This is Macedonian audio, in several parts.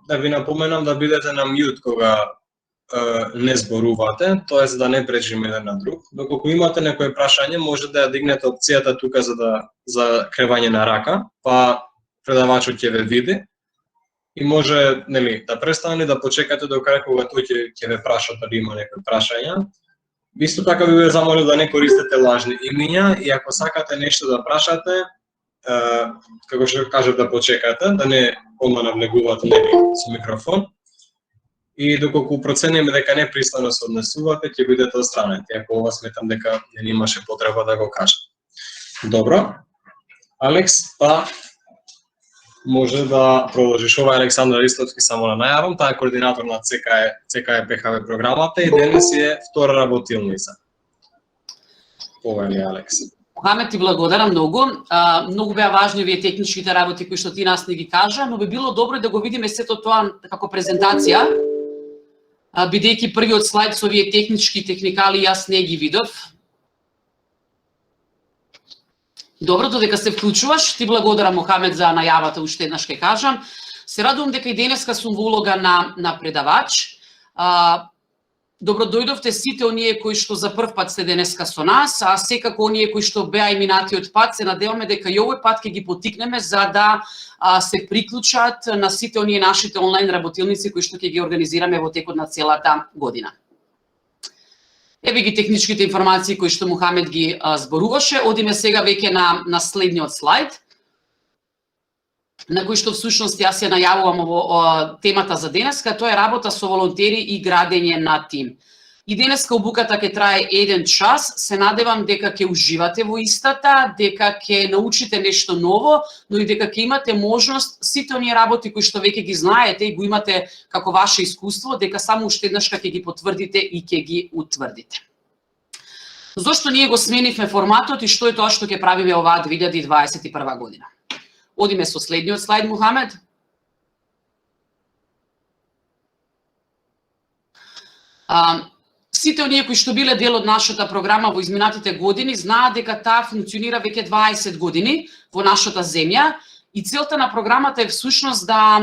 да ви напоменам да бидете на мјут кога не зборувате, тоа е за да не пречиме еден на друг. Доколку имате некое прашање, може да ја дигнете опцијата тука за кревање на рака, па предавачот ќе ве види и може, нели, да престане да почекате до крај кога тој ќе ве праша дали има некои прашања. Исто така би ве замолил да не користите лажни имиња и ако сакате нешто да прашате, како што кажав да почекате, да не одма навлегувате со микрофон. И доколку процениме дека непристойно се однесувате, ќе бидете отстранети, ако ова сметам дека не имаше потреба да го кажам. Добро. Алекс, па може да продолжиш. Ова е Александар Ристовски, само на најавам, таа е координатор на ЦКЕ ПХВ програмата и денес е втора работилница. Повели, Алекс. Мохамед, ти благодарам многу. Многу беа важни овие техничките работи кои што ти нас не ги кажа, но би било добро да го видиме сето тоа како презентација. Бидејќи првиот слайд со овие технички техникали јас не ги видов. Добро, додека се вклучуваш, ти благодарам, Мохамед, за најавата, уште еднаш ке кажам. Се радувам дека и денеска сум во улога на предавач. Добро дојдовте сите оние кои што за прв пат сте денеска со нас, а секако оние кои што беа и минатиот пат, се надеваме дека и овој пат ќе ги поттикнеме за да се приклучат на сите оние нашите онлайн работилници кои што ќе ги организираме во текот на целата година. Еве ги техничките информации кои што Мохамед ги зборуваше. Одиме сега веќе на следниот слайд, на кој што всушност јас ја најавувам во темата за денеска, тоа е работа со волонтери и градење на тим. И денеска обуката ќе трае 1 час, се надевам дека ќе уживате во истата, дека ќе научите нешто ново, но и дека ќе имате можност сите оние работи кои што веќе ги знаете и го имате како ваше искуство, дека само уште еднашка ќе ги потврдите и ќе ги утврдите. Зошто ние го сменивме форматот и што е тоа што ќе правиме оваа 2021 година? Одиме со следниот слайд, Мохамед. Сите оние кои што биле дел од нашата програма во изминатите години знаат дека таа функционира веќе 20 години во нашата земја и целта на програмата е всушност да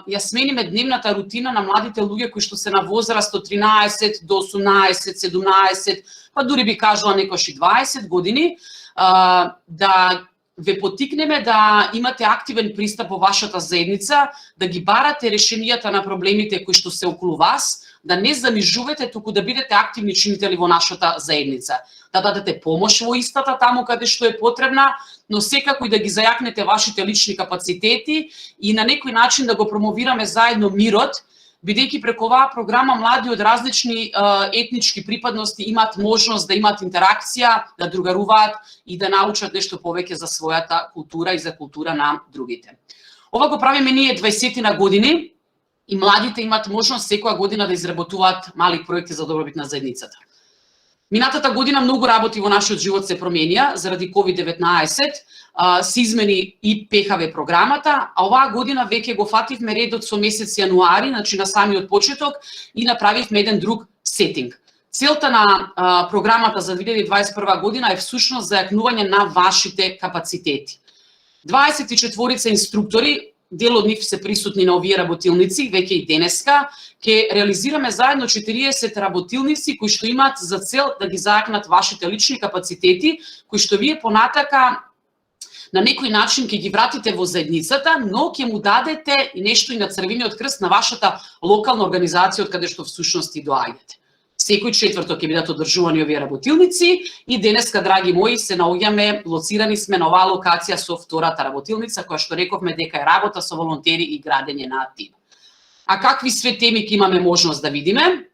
ја смениме дневната рутина на младите луѓе кои што се на возраст од 13 до 18, 17, па дури би кажала некош и 20 години, да ве поттикнеме да имате активен пристап во вашата заедница, да ги барате решенијата на проблемите кои што се околу вас, да не замижувате, туку да бидете активни чинители во нашата заедница, да дадете помош во истата таму каде што е потребна, но секако и да ги зајакнете вашите лични капацитети и на некој начин да го промовираме заедно мирот, бидејќи преку оваа програма млади од различни етнички припадности имаат можност да имаат интеракција, да другаруваат и да научат нешто повеќе за својата култура и за култура на другите. Ова го правиме ние 20 на години и младите имаат можност секоја година да изработуваат мали проекти за добробит на заедницата. Минатата година многу работи во нашиот живот се променија заради COVID-19, се измени и ПХВ програмата, а оваа година веќе го фативме редот со месец јануари, значи на самиот почеток, и направивме еден друг сетинг. Целта на програмата за 2021 година е всушност зајакнување на вашите капацитети. 24 инструктори, дел од нив се присутни на овие работилници, веќе и денеска, ќе реализираме заедно 40 работилници кои што имаат за цел да ги зајакнат вашите лични капацитети, кои што вие понатака на некој начин ќе ги вратите во заедницата, но ќе му дадете нешто и на Црвениот крст на вашата локална организација од каде што всушност и доаѓате. Секој четврток ќе бидат одржувани овие работилници и денеска, драги мои, се наоѓаме, лоцирани сме на оваа локација со втората работилница, која што рековме дека е работа со волонтери и градење на тим. А какви све теми ќе имаме можност да видиме?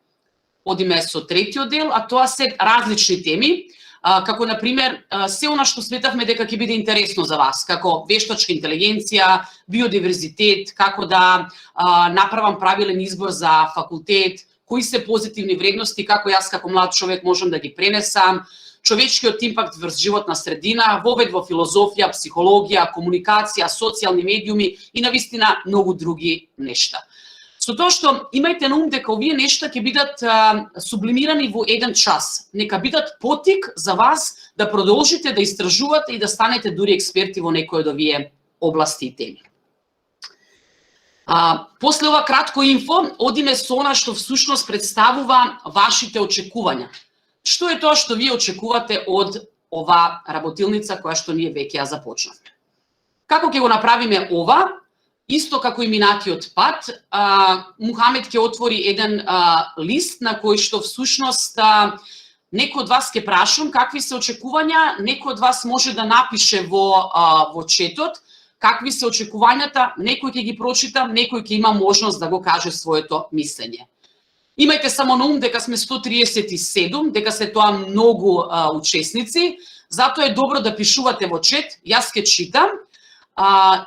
Одиме со третиот дел, а тоа се различни теми, како на пример се она што сметавме дека ќе биде интересно за вас, како вештачка интелигенција, биодиверзитет, како да направам правилен избор за факултет, кои се позитивни вредности, како јас како млад човек можам да ги пренесам, човечкиот импакт врз животна средина, вовед во филозофија, психологија, комуникација, социјални медиуми и навистина многу други нешта. Со тоа што имајте на ум дека овие нешта ќе бидат сублимирани во 1 час. Нека бидат поттик за вас да продолжите да истражувате и да станете дури експерти во некој од овие области и теми. После ова кратко инфо, одиме со она што всушност представува вашите очекувања. Што е тоа што вие очекувате од ова работилница која што ние веќе ја започнавме? Како ќе го направиме ова? Исто како и минатиот пат, Мухамед ќе отвори еден лист на кој што всушност некој од вас ќе прашам какви се очекувања, некој од вас може да напише во четот какви се очекувањата, некој ќе ги прочита, некој ќе има можност да го каже своето мислење. Имајте само на ум дека сме 137, дека се тоа многу учесници, затоа е добро да пишувате во чет, јас ќе читам,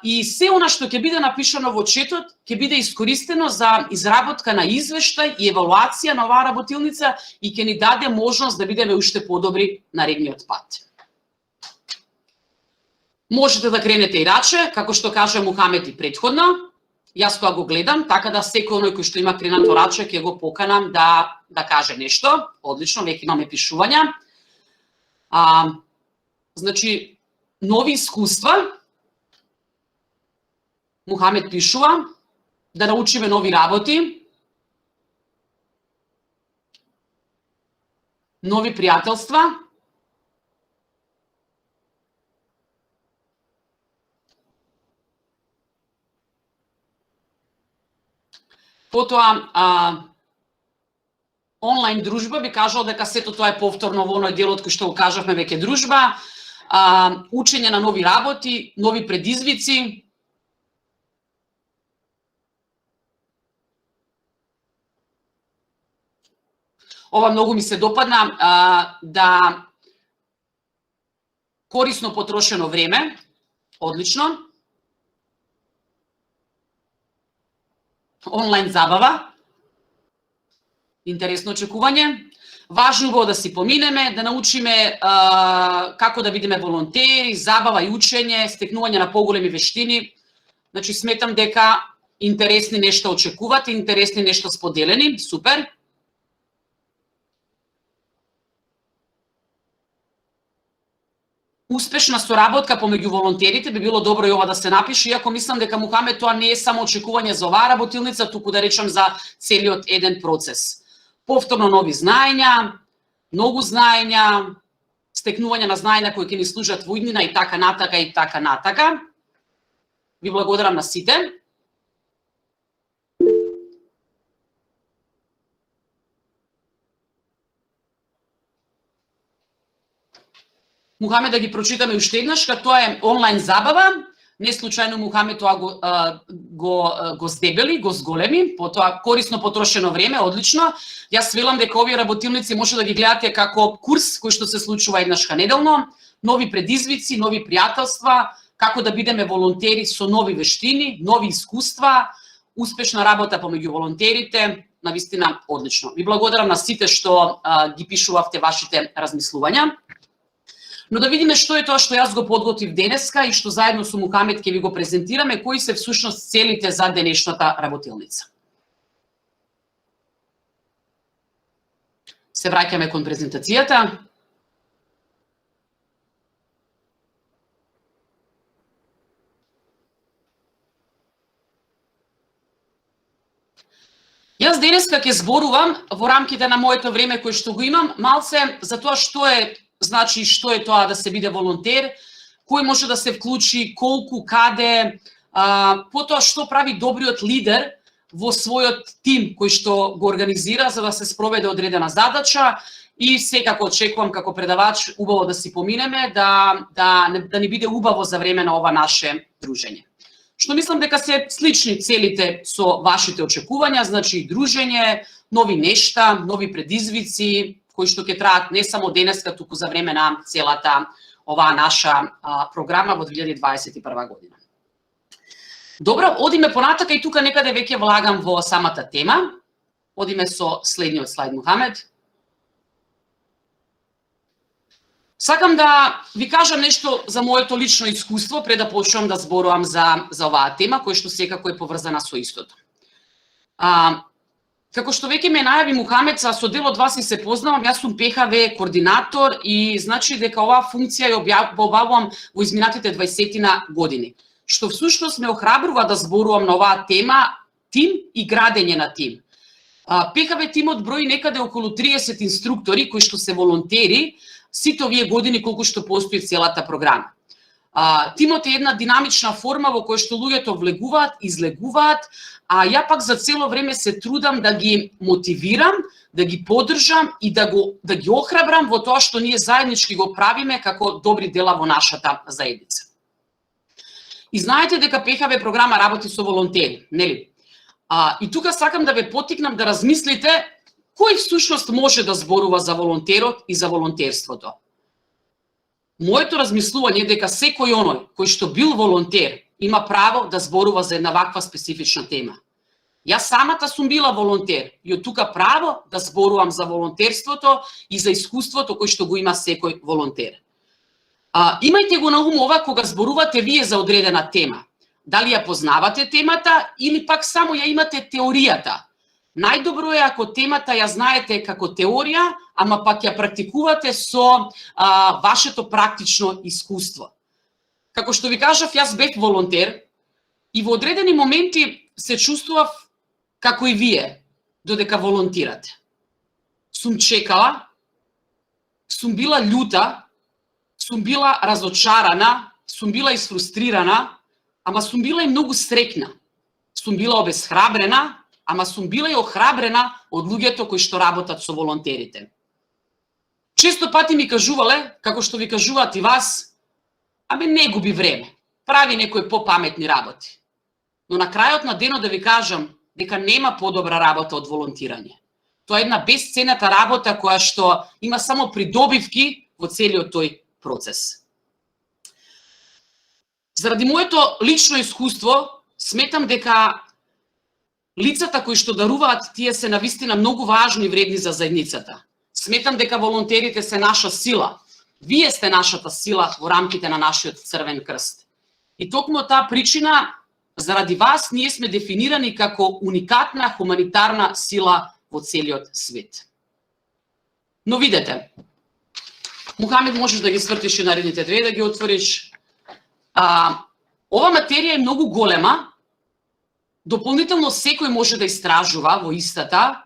и се она што ќе биде напишано во четот ќе биде искористено за изработка на извештај и евалуација на оваа работилница и ќе ни даде можност да бидеме уште подобри наредниот пат. Можете да кренете и раче, како што кажа Мухамед и претходно. Јас тоа го гледам, така да секој оној кој што има кренато раче ќе го поканам да каже нешто. Одлично, веќе имаме пишувања. Значи, нови искуства. Мухамед пишува да научиме нови работи, нови пријателства, потоа онлайн дружба, би кажал дека сето тоа е повторно во оној делот кој што го кажавме веќе дружба, учење на нови работи, нови предизвици, ова многу ми се допадна, да корисно потрошено време, одлично. Онлайн забава, интересно очекување. Важно го да си поминеме, да научиме како да бидеме волонтери, забава и учење, стекнување на поголеми вештини. Значи, сметам дека интересни нешто очекувате, интересни нешто споделени, супер. Успешна соработка помеѓу волонтерите, би било добро и ова да се напише, иако мислам дека Мухамед тоа не е само очекување за оваа работилница, туку да речам за целиот еден процес. Повторно нови знаења, многу знаења, стекнување на знаења кои ќе ни служат во иднина и така натака и така натака. Ви благодарам на сите. Мухамед да ги прочитаме уште еднаш, како тоа е онлайн забава. Не случајно Мухамед тоа го здебели, го зголеми, потоа корисно потрошено време, одлично. Јас велам дека овие работилници може да ги гледате како курс кој што се случува еднашка неделно, нови предизвици, нови пријателства, како да бидеме волонтери со нови вештини, нови искуства, успешна работа помеѓу волонтерите, навистина одлично. Ви благодарам на сите што ги пишувавте вашите размислувања. Но да видиме што е тоа што јас го подготвив денеска и што заедно со Мухамед ќе ви го презентираме, кои се всушност целите за денешната работилница. Се враќаме кон презентацијата. Јас денеска ќе зборувам во рамките на моето време кој што го имам, малце за тоа што е тоа да се биде волонтер, кој може да се вклучи, колку, каде, потоа што прави добриот лидер во својот тим кој што го организира за да се спроведе одредена задача и секако очекувам како предавач убаво да си поминеме, да ни биде убаво за време на ова наше дружење. Што мислам дека се слични целите со вашите очекувања, значи дружење, нови нешта, нови предизвици, кои што ќе траат не само денеска, туку за време на целата оваа наша програма во 2021 година. Добро, одиме понатака и тука некаде веќе влагам во самата тема. Одиме со следниот слайд, Мухамед. Сакам да ви кажам нешто за моето лично искуство пред да почнам да зборувам за оваа тема, која што секако е поврзана со истото. Како што веќе ме најави Мухамед, со дел од вас и се познавам, јас сум ПХВ координатор и значи дека оваа функција ја обавувам во изминатите 20 години. Што всушност ме охрабрува да зборувам на оваа тема тим и градење на тим. ПХВ тимот брои некаде околу 30 инструктори кои што се волонтери сите овие години колку што постои целата програма. Тимот е една динамична форма во која што луѓето влегуваат, излегуваат, а ја пак за цело време се трудам да ги мотивирам, да ги поддржам и да ги охрабрам во тоа што ние заеднички го правиме како добри дела во нашата заедница. И знаете дека ПХВ програма работи со волонтери, нели? И тука сакам да ве поттикнам да размислите кој всушност може да зборува за волонтерот и за волонтерството. Моето размислување е дека секој оној кој што бил волонтер има право да зборува за една ваква специфична тема. Јас самата сум била волонтер и од тука право да зборувам за волонтерството и за искуството кој што го има секој волонтер. Имајте го на ум ова кога зборувате вие за одредена тема. Дали ја познавате темата или пак само ја имате теоријата. Најдобро е ако темата ја знаете како теорија, ама пак ја практикувате со вашето практично искуство. Како што ви кажав, јас бев волонтер и во одредени моменти се чувствував како и вие, додека волонтирате. Сум чекала, сум била љута, сум била разочарана, сум била изфрустрирана, ама сум била и многу среќна. Сум била обесхрабрена, ама сум била и охрабрена од луѓето кои што работат со волонтерите. Често пати ми кажувале, како што ви кажуваат и вас, не губи време, прави некои попаметни работи. Но на крајот на денот да ви кажам дека нема подобра работа од волонтирање. Тоа е една бесценета работа која што има само придобивки во целиот тој процес. Заради моето лично искуство, сметам дека лицата кои што даруваат, тие се навистина многу важни и вредни за заедницата. Сметам дека волонтерите се наша сила. Вие сте нашата сила во рамките на нашиот Црвен крст. И токму од таа причина, заради вас, ние сме дефинирани како уникатна хуманитарна сила во целиот свет. Но видете, Мухамед, можеш да ги свртиш и наредните две, да ги отвориш. Ова материја е многу голема. Дополнително секој може да истражува во истата,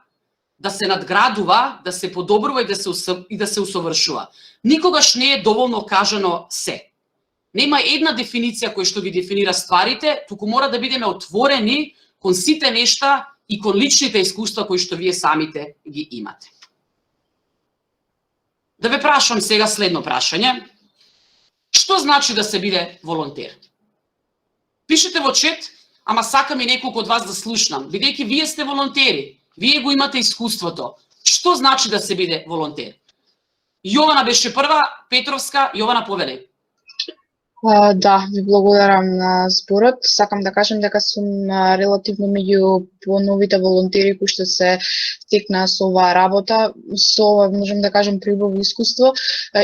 да се надградува, да се подобрува и да се усовршува. Никогаш не е доволно кажано се. Нема една дефиниција која што ги дефинира стварите, туку мора да бидеме отворени кон сите нешта и кон личните искуства кои што вие самите ги имате. Да ве прашам сега следно прашање. Што значи да се биде волонтер? Пишете во чет, ама сакам и неколку од вас да слушнам, бидејќи вие сте волонтери, вие го имате искуството. Што значи да се биде волонтер? Јована беше прва, Петровска, Јована повели. Да, ви благодарам на зборот. Сакам да кажам дека сум релативно меѓу поновите волонтери кои што се стекнаа со оваа работа, со ова можам да кажам прибавно искуство.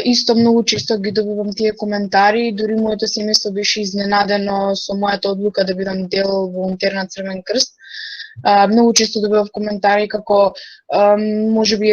Исто многу често ги добивам тие коментари, дури моето семејство беше изненадено со мојата одлука да бидам дел волонтер на Црвен крст. Многу често добивав коментари како можеби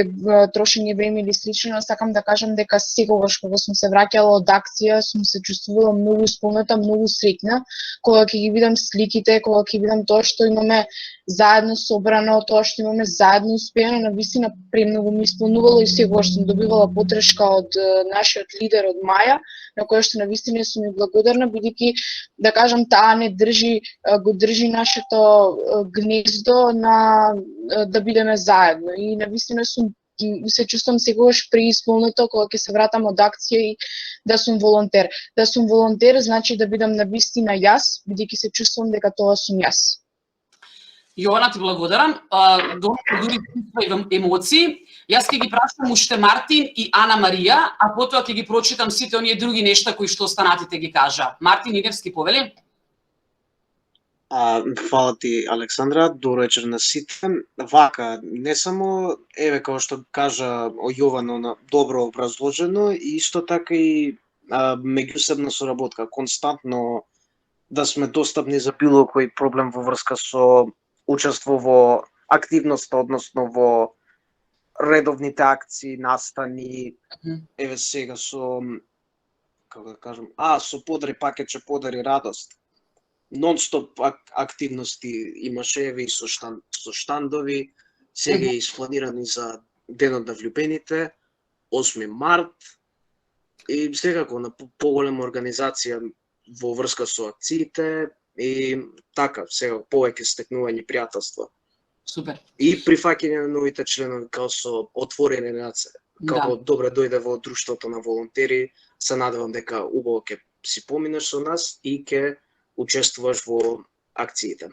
трошење време или слично, но сакам да кажам дека секогаш кога сум се враќала од акција сум се чувствувала многу исполнета, многу среќна, кога ќе ги видам сликите, кога ќе видам тоа што имаме заедно собрано, тоа што имаме заедно успеано, навистина премногу ми исполнувало и секогаш сум добивала подршка од нашиот лидер од Маја, на која што навистина сум и благодарна, бидејќи да кажам таа не го држи нашето гнездо на да бидеме заедно и навистина сум се чувствам секогаш преисполнето кога ќе се вратам од акција и да сум волонтер. Да сум волонтер значи да бидам навистина јас, бидејќи се чувствам дека тоа сум јас. Јована, ти благодарам. Дури емоции. Јас ќе ги прашам уште Мартин и Ана Марија, а потоа ќе ги прочитам сите оние други нешта кои што останатите ги кажа. Мартин Иневски повели. Фала ти, Александра, добро вечер на сите. Вака, не само, како што кажа Јована, добро образложено, и исто така и меѓусебна соработка, константно да сме достапни за било кој проблем во врска со учество во активноста, односно во редовните акции, настани, сега со, како да кажам, со подари пакетче, подари радост. нон-стоп активности имаше, еве и со штандови, сега е испланирани за денот на влюбените, 8 март, и секако на поголема организација во врска со акциите и така, сега повеќе стекнување пријателства. Супер. И прифаќање на новите членови као со отворени раце. Како добре дојде во друштвото на волонтери, се надевам дека убаво ќе си поминеш со нас и ќе учествуваш во акциите.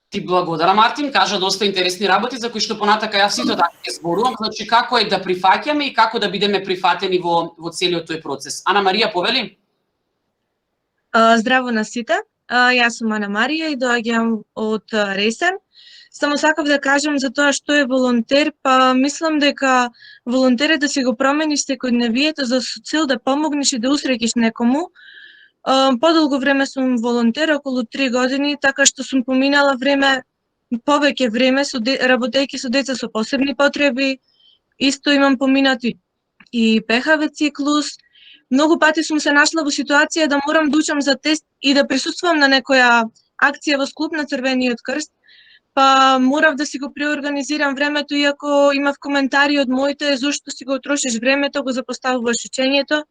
Ти благодарам, Мартин, кажа доста интересни работи за кои што понатака јас сите така ќе зборувам, значи како е да прифаќаме и како да бидеме прифатени во целиот тој процес. Ана Марија, повели? Здраво на сите. Јас сум Ана Марија и доаѓам од Ресен. Само сакав да кажам за тоа што е волонтер, па мислам дека волонтер е да си го промениш секојдневието за цел да помогнеш и да усреќиш некому. Подолго време сум волонтер, околу 3 години, така што сум поминала повеќе време работејќи со деца со посебни потреби. Исто имам поминати и ПХВ циклус. Многу пати сум се нашла во ситуација да морам да учам за тест и да присуствувам на некоја акција во склоп на Црвениот крст, па морав да си го преорганизирам времето, иако имав коментари од моите зошто си го трошиш времето, го запоставуваш учењето,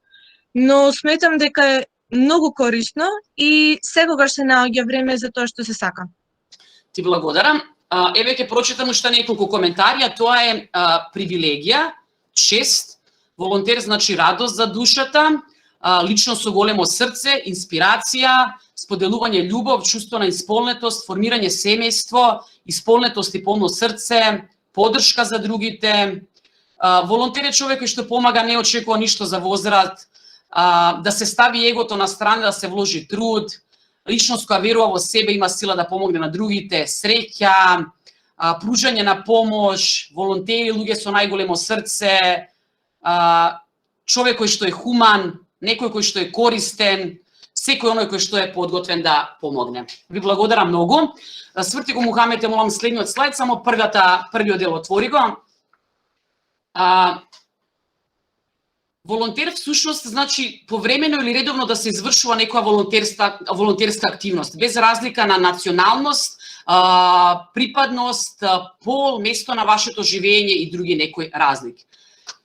но сметам дека е многу корисно и секогаш се наоѓа време за тоа што се сака. Ти благодарам. Еве ќе прочитам уште неколку коментари, тоа е привилегија, чест, волонтер значи радост за душата, лично со големо срце, инспирација, споделување љубов, чувство на исполнетост, формирање семејство, исполнетост и полно срце, поддршка за другите. Волонтер е човек кој што помага, не очекува ништо за возврат, да се стави егото на страна, да се вложи труд, личност која верува во себе, има сила да помогне на другите, среќа, пружање на помош, волонтери, луѓе со најголемо срце, човек кој што е хуман, некој кој што е користен, секој оној кој што е подготвен да помогне. Ви благодарам многу. Сврти го Мухамед, молам следниот слайд, само првиот дел отвори го. Волонтер всушност значи повремено или редовно да се извршува некоја волонтерска активност, без разлика на националност, припадност, пол, место на вашето живење и други некои разлики.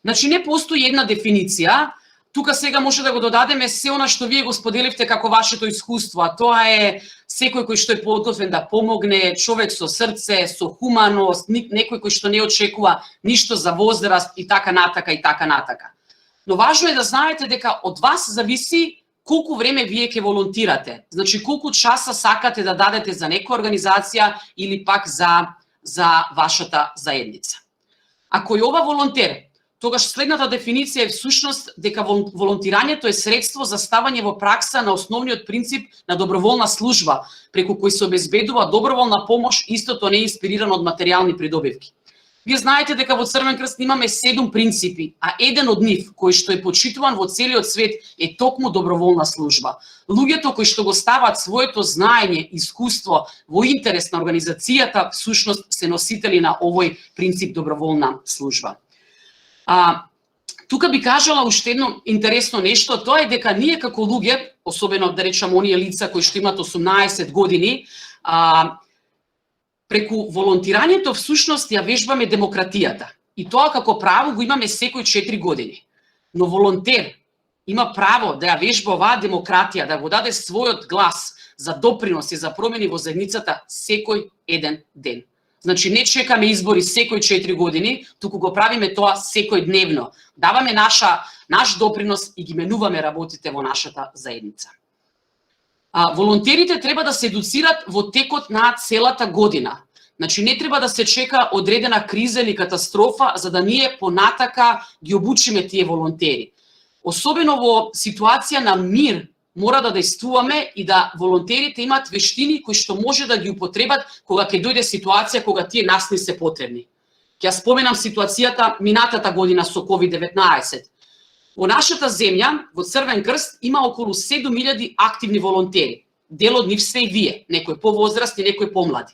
Значи не постои една дефиниција. Тука сега може да го додадеме се она што вие го споделивте како вашето искуство, а тоа е секој кој што е подготвен да помогне, човек со срце, со хуманост, некој кој што не очекува ништо за возраст и така натака и така натака. Но важно е да знаете дека од вас зависи колку време вие ќе волонтирате. Значи колку часа сакате да дадете за некоја организација или пак за вашата заедница. Ако е ова волонтер, тогаш следната дефиниција е всушност дека волонтирањето е средство за ставање во пракса на основниот принцип на доброволна служба, преку кој се обезбедува доброволна помош, истото не е инспирирано од материјални придобивки. Вие знаете дека во Црвен крст имаме 7 принципи, а еден од нив, кој што е почитуван во целиот свет, е токму доброволна служба. Луѓето кои што го стават своето знаење, искуство во интерес на организацијата, всушност се носители на овој принцип доброволна служба. Тука би кажала уште едно интересно нешто, тоа е дека ние како луѓе, особено да речам оние лица кои што имат 18 години, преку волонтирањето всушност ја вежбаме демократијата. И тоа како право го имаме секој 4 години. Но волонтер има право да ја вежба оваа демократија, да го даде својот глас за допринос и за промени во заедницата секој еден ден. Значи не чекаме избори секој 4 години, туку го правиме тоа секој дневно. Даваме наш допринос и ги менуваме работите во нашата заедница. Волонтерите треба да се едуцират во текот на целата година. Значи не треба да се чека одредена криза или катастрофа за да ние понатака ги обучиме тие волонтери. Особено во ситуација на мир мора да действуваме и да волонтерите имаат вештини кои што може да ги употребат кога ќе дојде ситуација кога тие нас не се потребни. Ќе споменам ситуацијата минатата година со COVID-19. Во нашата земја, во Црвен крст, има околу 7000 активни волонтери. Дел од нив се и вие, некои повозрастни, некои помлади.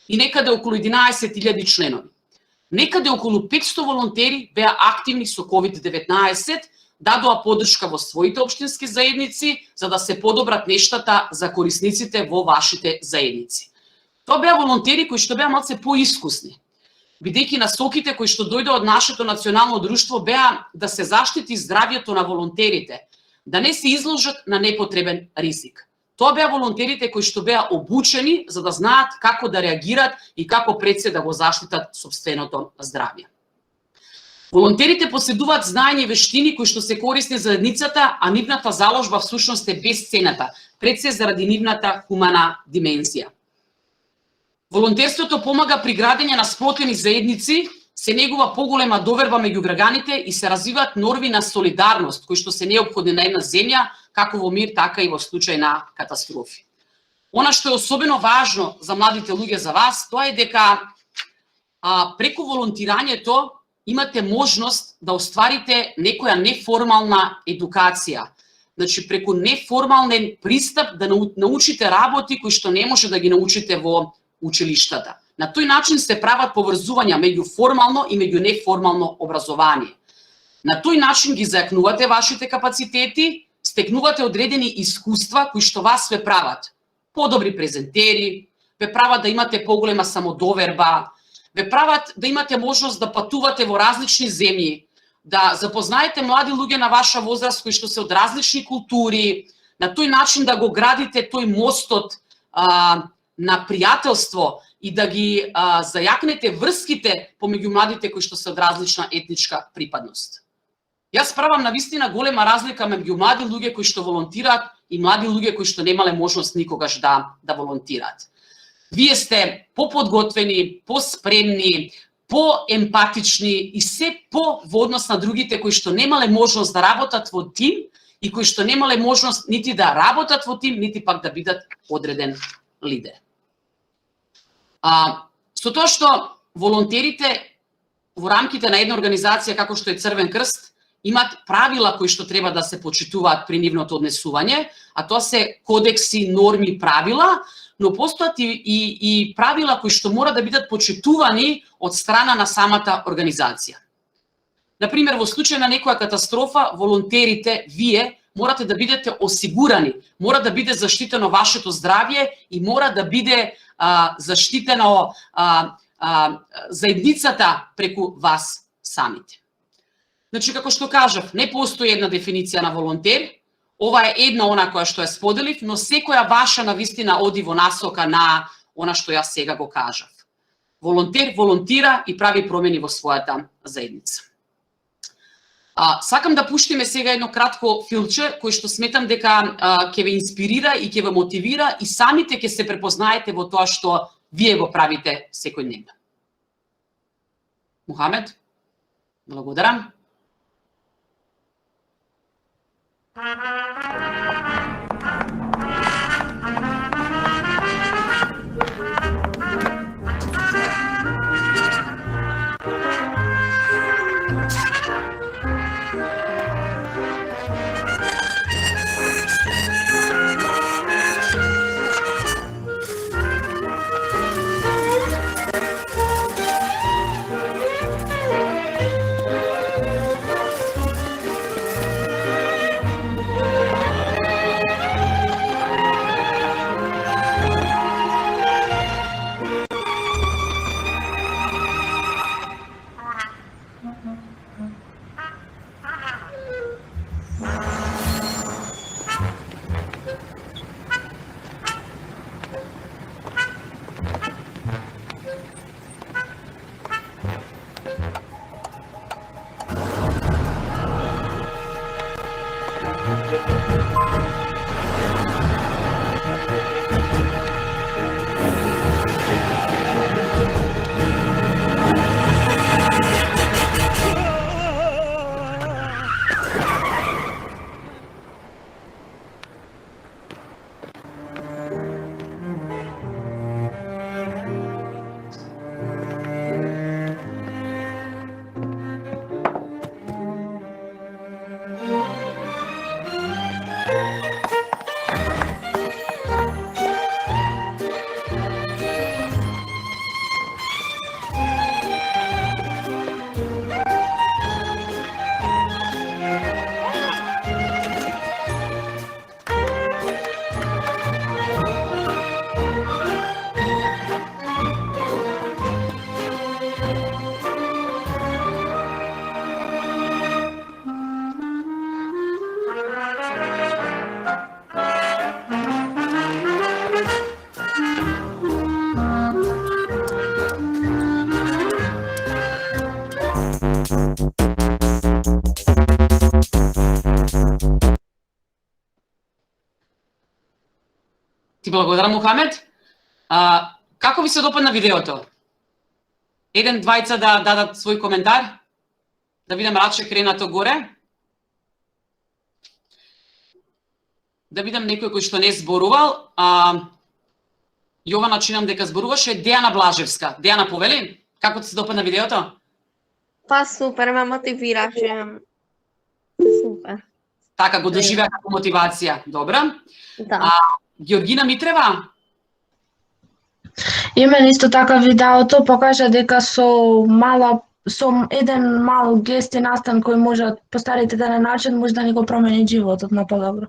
И некаде околу 11.000 членови. Некаде околу 500 волонтери беа активни со COVID-19, дадоа поддршка во своите општински заедници за да се подобрат нештата за корисниците во вашите заедници. Тоа беа волонтери кои што беа малце поискусни, бидејќи насоките кои што дојдоа од нашето национално друштво беа да се заштити здравјето на волонтерите, да не се изложат на непотребен ризик. Тоа беа волонтерите кои што беа обучени за да знаат како да реагират и како пред се да го заштитат сопственото здравје. Волонтерите поседуваат знаење и вештини кои што се корисни за заедницата, а нивната заложба всушност е бесцената, пред се заради нивната хумана димензија. Волонтерството помага при градење на сплотени заедници, се негува поголема доверба меѓу граѓаните и се развиваат норми на солидарност кои што се неопходни на една земја, како во мир, така и во случај на катастрофи. Она што е особено важно за младите луѓе за вас, тоа е дека преку волонтирањето имате можност да остварите некоја неформална едукација. Значи, преку неформален пристап да научите работи кои што не може да ги научите во училиштата. На тој начин се прават поврзувања меѓу формално и меѓу неформално образование. На тој начин ги зајакнувате вашите капацитети, стекнувате одредени искуства кои што вас ве прават подобри презентери, ве прават да имате поголема самодоверба, ве прават да имате можност да патувате во различни земји, да запознаете млади луѓе на ваша возраст кои што се од различни култури, на тој начин да го градите тој мостот на пријателство и да ги зајакнете врските помеѓу младите кои што се од различна етничка припадност. Јас правам навистина голема разлика меѓу млади луѓе кои што волонтираат и млади луѓе кои што немале можност никогаш да волонтираат. Вие сте поподготвени, поспремни, поемпатични и се по во однос на другите кои што немале можност да работат во тим и кои што немале можност нити да работат во тим, нити пак да бидат одреден лидер. Со тоа што волонтерите во рамките на една организација како што е Црвен крст имаат правила кои што треба да се почитуваат при нивното однесување, а тоа се кодекси, норми, правила, но постојат и правила кои што мора да бидат почитувани од страна на самата организација. Например, во случај на некоја катастрофа, волонтерите, вие морате да бидете осигурани, мора да биде заштитено вашето здравје и мора да биде заштитено заедницата преку вас самите. Значи, како што кажав, не постои една дефиниција на волонтер, ова е една она која што ја споделив, но секоја ваша навистина оди во насока на она што јас сега го кажав. Волонтер волонтира и прави промени во својата заедница. Сакам да пуштиме сега едно кратко филче, кој што сметам дека ќе ве инспирира и ќе ве мотивира и самите ќе се препознаете во тоа што вие го правите секојдневно. Мухамед, благодарам. Ти благодарам, Мухамед. Како ви се допадна видеото? Еден, двајца да дадат свој коментар? Да видам раче кренато горе. Да видам некој кој што не зборувал. Јована, чинам дека зборуваше. Дејана Блажевска. Дејана, повели? Како ти се допадна видеото? Па супер, ме мотивираше. Супер. Така, го доживеа како мотивација. Добра. Да. Георгина Митрева? И мене исто така видеото покажа дека со еден мал гест и настан кој може да постарите даден начин може да ни го промени животот на подобро.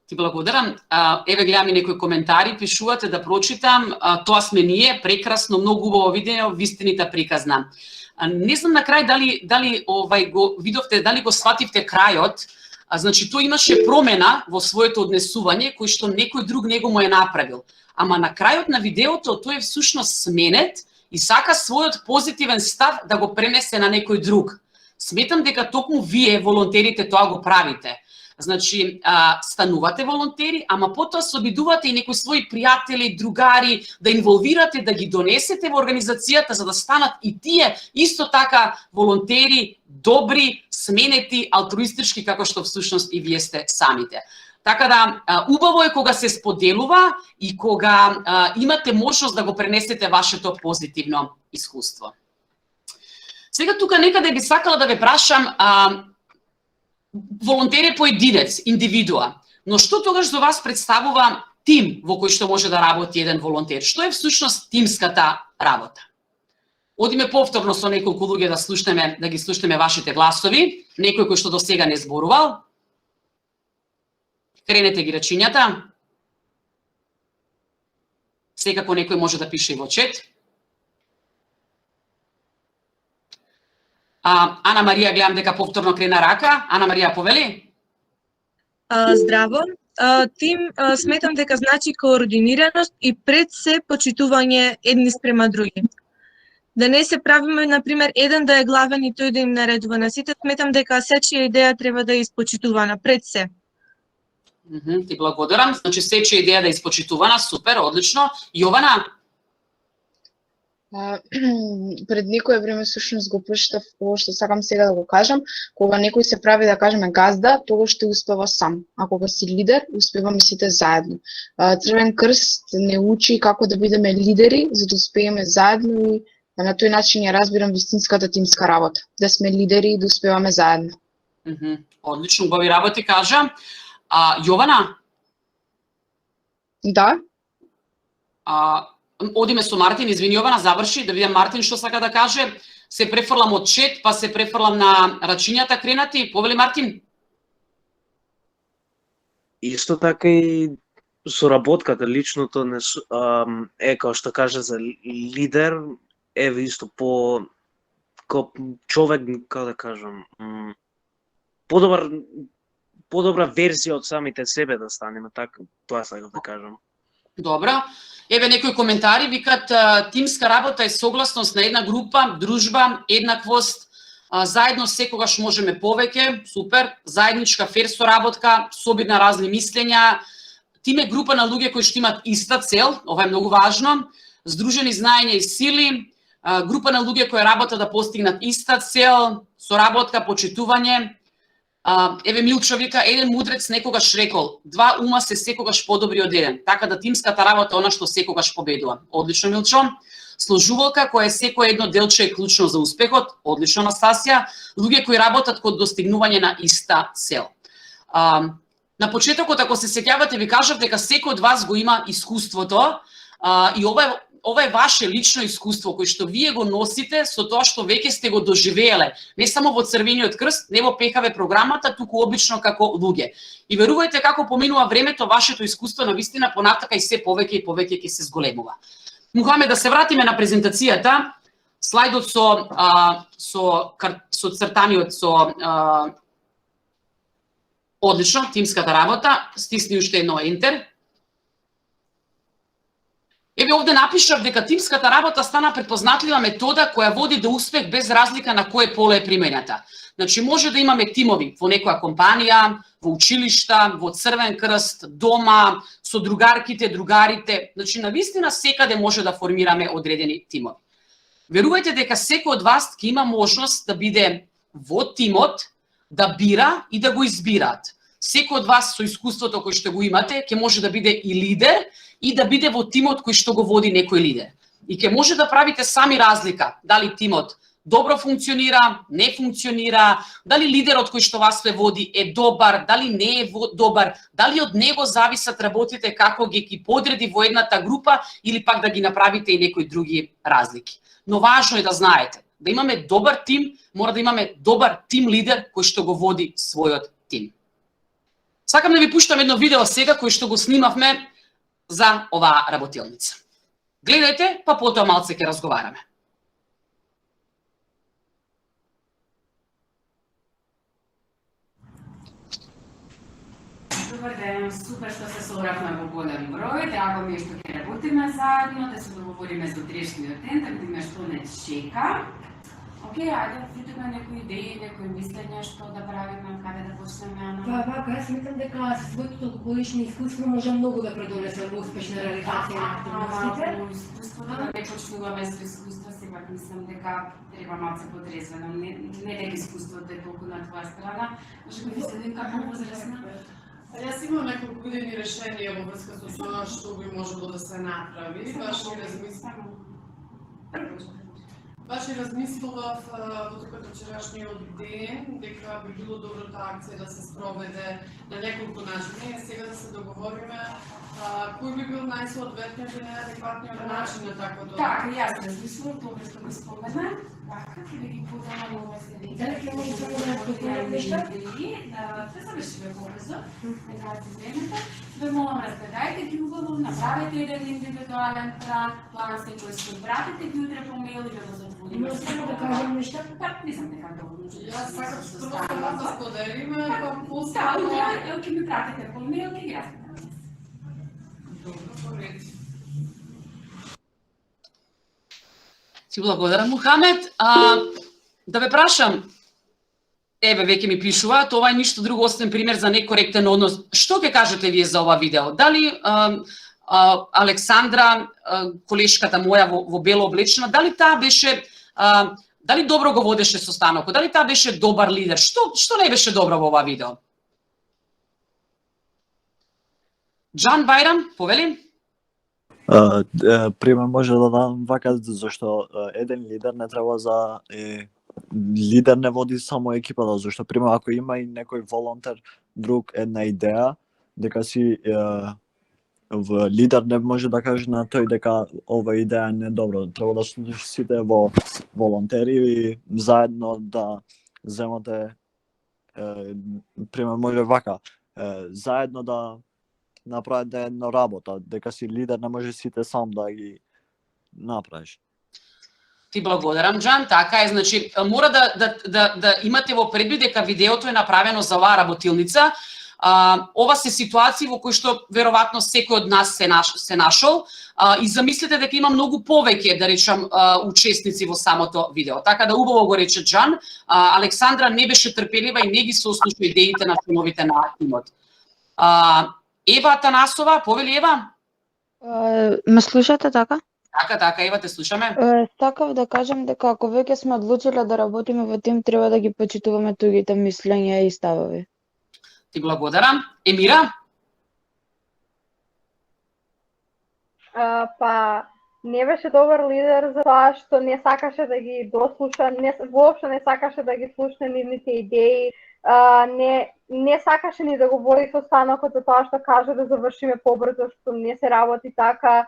Ти благодарам. Еве гледам и некои коментари, пишувате да прочитам. Тоа сме ние, прекрасно, многу убаво видео, вистината приказна. Не знам на крај дали го видовте, дали го свативте крајот. Значи, тој имаше промена во своето однесување кој што некој друг него му е направил. Ама на крајот на видеото тој е всушност сменет и сака својот позитивен став да го пренесе на некој друг. Сметам дека токму вие, волонтерите, тоа го правите. Значи, станувате волонтери, ама потоа се обидувате и некои своји пријатели, другари, да инволвирате, да ги донесете во организацијата, за да станат и тие исто така волонтери, добри, сменети, алтруистички, како што всушност и вие сте самите. Така да, убаво е кога се споделува и кога имате можност да го пренесете вашето позитивно искуство. Сега тука некаде би сакала да ве прашам, волонтер е поединец, индивидуа, но што тогаш за вас представува тим во кој што може да работи еден волонтер? Што е всушност тимската работа? Одиме повторно со неколку луѓе да ги слушнеме вашите гласови, некој кој што до сега не зборувал. Кренете ги речињата. Секако некој може да пише и во чет. Ана Марија, гледам дека повторно крена рака. Ана Марија, повели? Здраво. Тим сметам дека значи координираност и пред се почитување едни спрема други. Да не се правиме, например, еден да е главен и тој да им наредува на сите. Сметам дека сечија идеја треба да е испочитувана пред се. Ти благодарам. Значи, сечија идеја да е испочитувана. Супер, одлично. Јована? Пред некое време всушност го прочитав ова што сакам сега да го кажам. Кога некој се прави, да кажеме, газда, тогаш што успева сам. А кога си лидер, успеваме сите заедно. Црвен крст не учи како да бидеме лидери, за да успееме заедно и на тој начин ја разбирам вистинската тимска работа. Да сме лидери и да успеваме заедно. Одлично, убави работи кажа. Јована? Да. Одиме со Мартин, извини Јована, заврши, да видам Мартин што сака да каже. Се префрлам од чет, па се префрлам на рачињата кренати. Повели Мартин? Исто така и соработката, личното е, како што каже за лидер, еве исто по човек, како да кажам, подобра верзија од самите себе да станеме, така, тоа сакам да кажам. Добро. Еве некои коментари викат тимска работа е согласност на една група, дружба, еднаквост, заедно секогаш можеме повеќе, супер, заедничка фер соработка, собир на разни мислења, тим е група на луѓе кои што имат иста цел, ова е многу важно, здружени знаења и сили, група на луѓе кои работат да постигнат иста цел, соработка, почитување. Еве Милчо вика, еден мудрец некогаш рекол, два ума се секогаш подобри од еден, така да тимската работа е она што секогаш победува. Одлично, Милчо. Сложувалка која е секое едно делче е клучно за успехот, одлично, Анастасија. Луѓе кои работат кон достигнување на иста цел. На почетокот, ако се сеќавате, ви кажав дека секој од вас го има искуството и ова е ваше лично искуство кој што вие го носите со тоа што веќе сте го доживееле, не само во Црвениот крст, не во ПКВ програмата, туку обично како луѓе. И верувајте како поминува времето, вашето искуство навистина понатака и се повеќе и повеќе ќе се зголемува. Мухамед, да се вратиме на презентацијата, слайдот со цртаниот одлично, тимската работа, стисни уште едно ентер. Еве овде напишав дека тимската работа стана препознатлива метода која води до успех без разлика на кое поле е применета. Значи може да имаме тимови во некоја компанија, во училишта, во Црвен крст, дома, со другарките, другарите, значи навистина секаде може да формираме одредени тимови. Верувајте дека секој од вас ќе има можност да биде во тимот, да бира и да го избираат. Секој од вас со искуството кој што го имате ќе може да биде и лидер и да биде во тимот кој што го води некој лидер. И ќе може да правите сами разлика дали тимот добро функционира, не функционира, дали лидерот кој што вас ве води е добар, дали не е добар, дали од него зависат работите како ги подреди во едната група или пак да ги направите и некои други разлики. Но важно е да знаете, да имаме добар тим, мора да имаме добар тим лидер кој што го води својот тим. Сакам да ви пуштам едно видео сега кој што го снимавме за оваа работилница. Гледајте, па потоа малце ќе разговараме. Добар ден, супер што се собравме во голем број, драго ми е што ќе работиме заедно, да се договориме за утрешниот ден, да видиме што не чека. Океј, ајде да видиме некои идеи, некои мислења што да правиме, каде да почнеме, Ана? Па, вака, јас мислам дека со своето толкогодишно искуство може многу да предонесе во успешна реализација на активностите. Искуството да не почнуваме со искуство, сепак мислам дека треба малце потрезвено. Не дека искуството е толку на твоја страна, може би мислам како возрастна. Јас имам неколку години решенија во врска со тоа што би можело да се направи. Баш и размислував во текот вчерашниот ден дека би било добро таа акција да се спроведе на неколку начини. Сега да се договориме кој би бил најсоодветниот и најадекватниот начин на таквото. Така, јас размислувам, добро што го спомена. Така, ќе да ги подам на овој следи. Дали ќе може само да повторам нешто? Да завршиме побрзо, не губите времето. Ве молам, разгледајте ги убаво, направете еден индивидуален план секој што пратите ги утре по мејл и да го затвориме. Но само да кажам нешто? Па, мислам дека доволно. Јас сакам просто да споделиме, па после Да, утре ќе ми пратите по мејл, ќе ги разгледаме. Добро, поред. Ти благодарам, Мухамед. Да ве прашам, еве веќе ми пишуваат, ова е ништо друго освен пример за некоректен однос. Што ќе кажете вие за ова видео? Дали Александра, колешката моја во бело облечена, дали таа беше дали добро го водеше состанокот? Дали таа беше добар лидер? Што не беше добро во ова видео? Джан Бајрам, повели? Пример може да дам вака, зашто еден лидер не треба за лидер не води само екипата, зашто пример ако има и некој волонтер друг една идеја, дека си лидер не може да каже на тој дека ова идеја не е добро. Треба да сите во волонтери и заедно да земате пример може вака, заедно да направите една работа, дека си лидер не може сите сам да ги направиш. Ти благодарам, Джан. Така е, значи мора да имате во предвид дека видеото е направено за оваа работилница. Ова се ситуации во кои што веројатно секој од нас се нашол и замислете дека има многу повеќе, да речам, учесници во самото видео. Така да убаво го рече Джан, Александра не беше трпелива и не ги сослуша идеите на членовите на тимот. Ева Атанасова, повели Ева? Ме слушате така? Така, Ева, те слушаме. Сакав да кажам дека ако веќе сме одлучиле да работиме во тим, треба да ги почитуваме тугите мислења и ставови. Ти благодарам. Емира? Па не беше добар лидер за тоа што не сакаше да ги дослуша, воопшто не сакаше да ги слуша нивните идеи, не сакаше ни да го води состанокот за тоа што каже да завршиме побрзо, што не се работи така,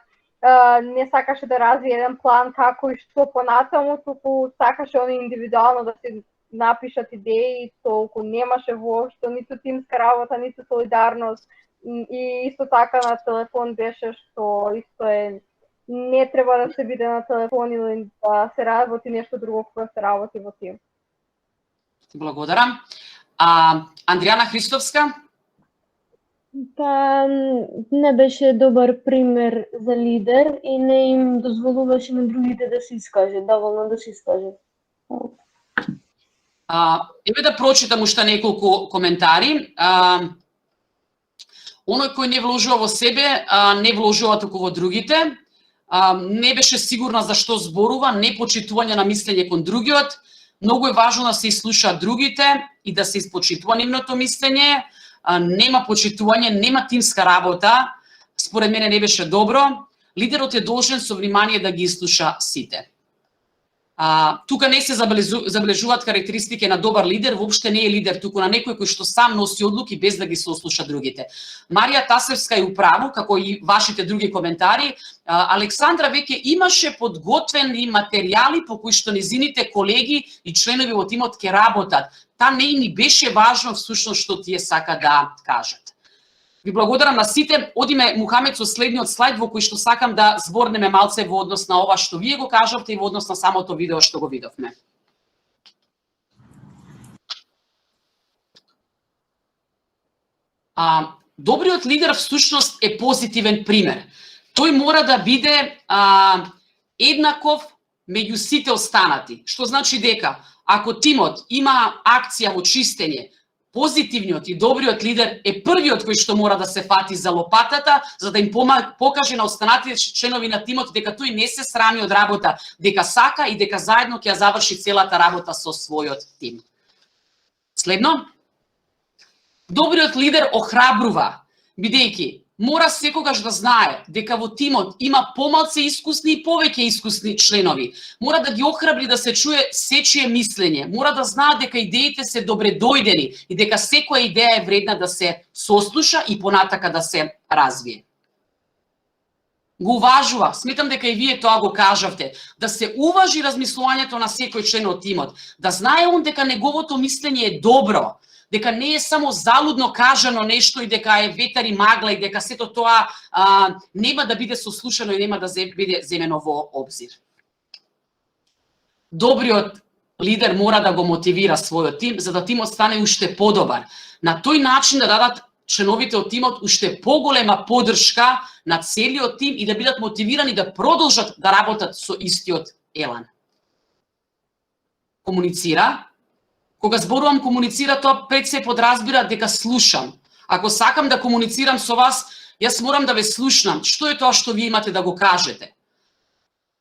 не сакаше да развие еден план како и што понатаму, туку сакаше они индивидуално да се напишат идеи, толку немаше воопшто ниту тимска работа, ниту солидарност и исто така на телефон беше што исто е не треба да се биде на телефон или да се работи нешто друго кога се работи во тим. Благодарам. Андријана Христовска? Па не беше добар пример за лидер и не им дозволуваше на другите да се искажат, доволно да се искажат. Еве да прочитам уште неколку коментари. Оној кој не вложува во себе, не вложува туку во другите. Не беше сигурна за што зборува, не почитување на мислење кон другиот. Многу е важно да се изслуша другите и да се испочитува нивното мислење. Нема почитување, нема тимска работа. Според мене не беше добро. Лидерот е должен со внимание да ги изслуша сите. Тука не се забележуваат карактеристики на добар лидер, воопште не е лидер, туку на некој кој што сам носи одлуки без да ги сослуша другите. Марија Тасевска е управо, како и вашите други коментари. Александра веќе имаше подготвени материјали по кои што незините колеги и членови од тимот ќе работат. Там не ни беше важно всушност што тие сака да кажат. Ви благодарам на сите. Одиме, Мухамед, со следниот слайд во кој што сакам да зборнеме малце во однос на ова што вие го кажавте и во однос на самото видео што го видовме. Добриот лидер всушност е позитивен пример. Тој мора да биде еднаков меѓу сите останати. Што значи дека ако тимот има акција во чистење, позитивниот и добриот лидер е првиот кој што мора да се фати за лопатата, за да им покаже на останатите членови на тимот дека тој не се срами од работа, дека сака и дека заедно ќе ја заврши целата работа со својот тим. Следно, добриот лидер охрабрува, бидејќи мора секогаш да знае дека во тимот има помалце искусни и повеќе искусни членови. Мора да ги охрабри да се чуе сечие мислење. Мора да знаат дека идеите се добре дојдени и дека секоја идеја е вредна да се сослуша и понатака да се развие. Го уважува, сметам дека и вие тоа го кажавте, да се уважи размислувањето на секој член од тимот, да знае он дека неговото мислење е добро, дека не е само залудно кажано нешто и дека е ветар и магла и дека сето тоа нема да биде сослушано и нема да биде земено во обзир. Добриот лидер мора да го мотивира својот тим, за да тимот стане уште подобар. На тој начин да дадат членовите од тимот уште поголема поддршка на целиот тим и да бидат мотивирани да продолжат да работат со истиот елан. Комуницира. Кога зборувам комуницира, тоа пред се подразбира дека слушам. Ако сакам да комуницирам со вас, јас морам да ве слушнам. Што е тоа што вие имате да го кажете?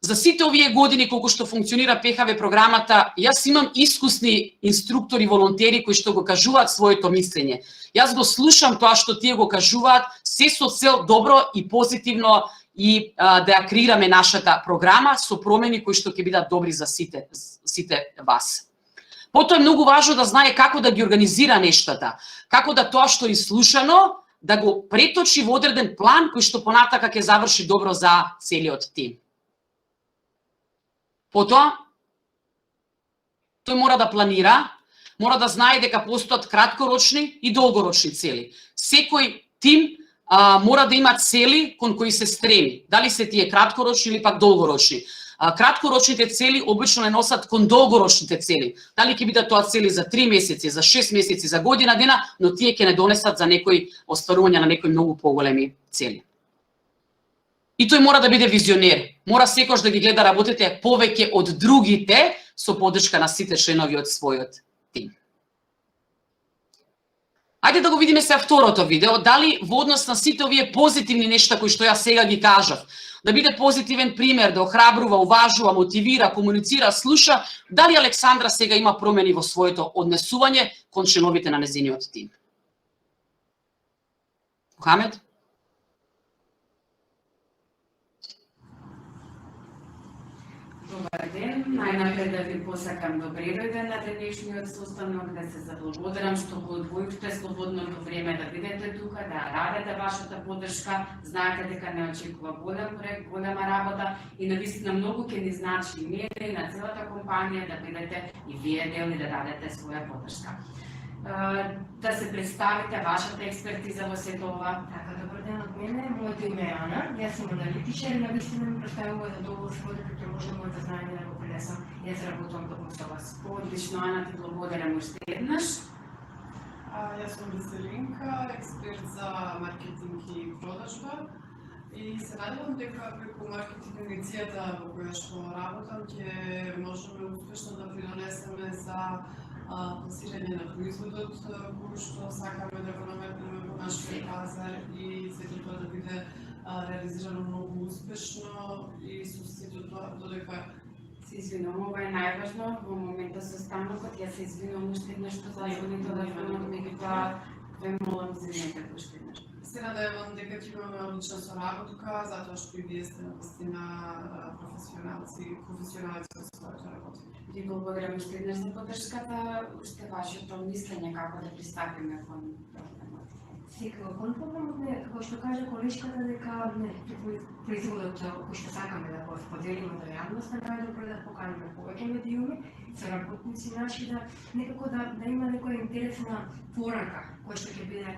За сите овие години колку што функционира ПХВ програмата, јас имам искусни инструктори, волонтери кои што го кажуваат своето мислење. Јас го слушам тоа што тие го кажуваат, се со цел добро и позитивно и да ја креираме нашата програма со промени кои што ќе бидат добри за сите вас. Потоа е многу важно да знае како да ги организира нештата, како да тоа што е слушано, да го преточи во одреден план кој што понатака ќе заврши добро за целиот тим. Потоа, тој мора да планира, мора да знае дека постојат краткорочни и долгорочни цели. Секој тим мора да има цели кон кои се стреми, дали се тие краткорочни или пак долгорочни. Краткорочните цели обично не носат кон долгорочните цели. Дали ќе бидат тоа цели за 3 месеци, за 6 месеци, за година дена, но тие ќе не донесат за некои остварување на некои многу поголеми цели. И тој мора да биде визионер. Мора секојаш да ги гледа работите повеќе од другите со поддршка на сите членови од својот тим. Ајде да го видиме сега второто видео, дали во однос на сите овие позитивни нешта кои што ја сега ги кажав, да биде позитивен пример, да охрабрува, уважува, мотивира, комуницира, слуша, дали Александра сега има промени во своето однесување кон членовите на незиниот тим. Мухамед? Добар ден, најнапред да ви посакам добре дојден на денешниот состанок, да се заблагодарам што го одвоивте слободното време да бидете тука, да радите вашата поддршка, знаете дека не очекува голем проект, голема работа и навистина многу ќе ни значи и мене и на целата компанија да бидете и вие дел и да дадете своја поддршка. Да се представите вашата експертиза во сето ова. Така, добар ден од мене, моето име е Ана, јас сум аналитичар и навистина ми представува за долго сходите ќе може моето знаење да го пренесам. Јас работам токму со вас. Одлично, Ана, ти благодарам уште еднаш. Јас сум Веселинка, експерт за маркетинг и продажба. И се надевам дека преку маркетингицијата во која што работам ќе можеме успешно да придонесеме за пласирање на производот кој што сакаме да го наметнеме во нашиот пазар и сето тоа да биде реализирано многу успешно и со сето тоа додека се извинувам, ова е најважно во моментот со станокот. Јас се извинувам уште еднаш што зазвонито да фонот, меѓутоа ве молам извинете уште еднаш. Се надевам дека ќе имаме одлична соработка, затоа што и вие сте навистина професионалци со својата работа. Ви благодарам уште еднаш за поддршката, уште вашето мислење како да пристапиме кон проблемот. Сега, кон проблемот не, како што кажа колешката, дека производот кој што сакаме да го споделиме до јавноста, најдобро да поканиме повеќе медиуми, соработници, значи да некако да има некоја интересна порака која што ќе биде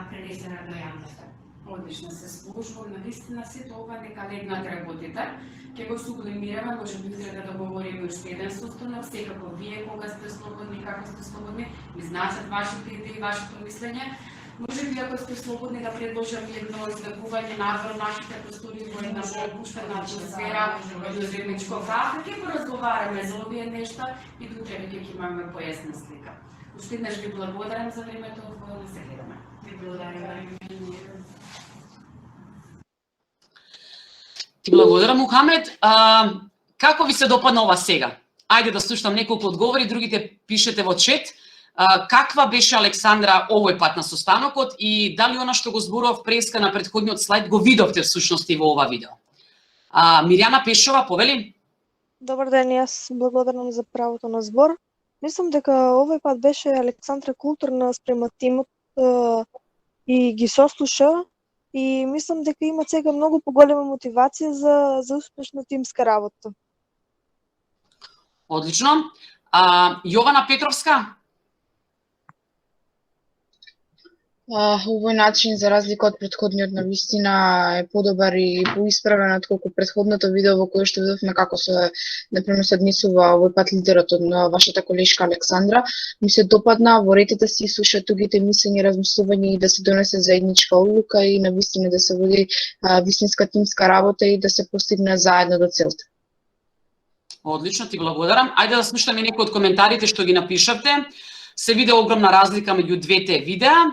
пренесена до јавноста. Одлично се слушам, навистина сето ова дека легнат работите, ќе го сублимираме, може би да договориме уште еден состанок, секако вие кога сте слободни, како сте слободни, ми значат вашите идеи, вашето мислење. Може би ако сте слободни да предложам едно издакување надвор нашите простори во една опуштена атмосфера, едно заедничко кафе, ќе го разговараме за овие нешта и до утре ќе имаме појасна слика. Уште еднаш ви благодарам за времето во кое се гледаме. Ви благодарам. Ти благодарам, Мухамед. Како ви се допадна ова сега? Ајде да слушам неколку одговори, другите пишете во чет. Каква беше Александра овој пат на состанокот и дали она што го зборував преска на претходниот слайд го видовте всушност и во ова видео? Мирјана Пешова, повели? Добар ден, јас благодарам за правото на збор. Мислам дека овој пат беше Александра културна спрема тимот и ги сослуша и мислам дека има сега многу поголема мотивација за успешна тимска работа. Одлично. Јована Петровска? Овој начин, за разлика од претходниот, навистина е подобар и поисправен отколку претходното видео во кое што видовме како се например се однесува овој пат лидерот од вашата колешка Александра. Ми се допадна, во ред да се слушаат другите мислења, размислувања и да се донесе заедничка одлука и навистина да се води вистинска тимска работа и да се постигне заедно до целта. Одлично, ти благодарам. Ајде да слушаме некои од коментарите што ги напишавте. Се виде огромна разлика меѓу двете видеа.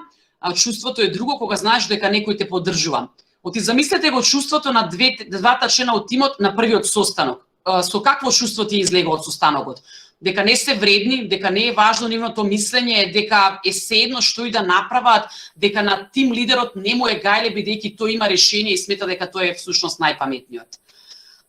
Чувството е друго кога знаеш дека некој те поддржува. Оти замислете го чувството на двата члена од тимот на првиот состанок. Со какво чувство ти излега од состанокот? Дека не се вредни, дека не е важно нивното мислење, дека е седно што и да направат, дека на тим лидерот не му е гајле бидејќи тој има решение и смета дека тој е всушност најпаметниот.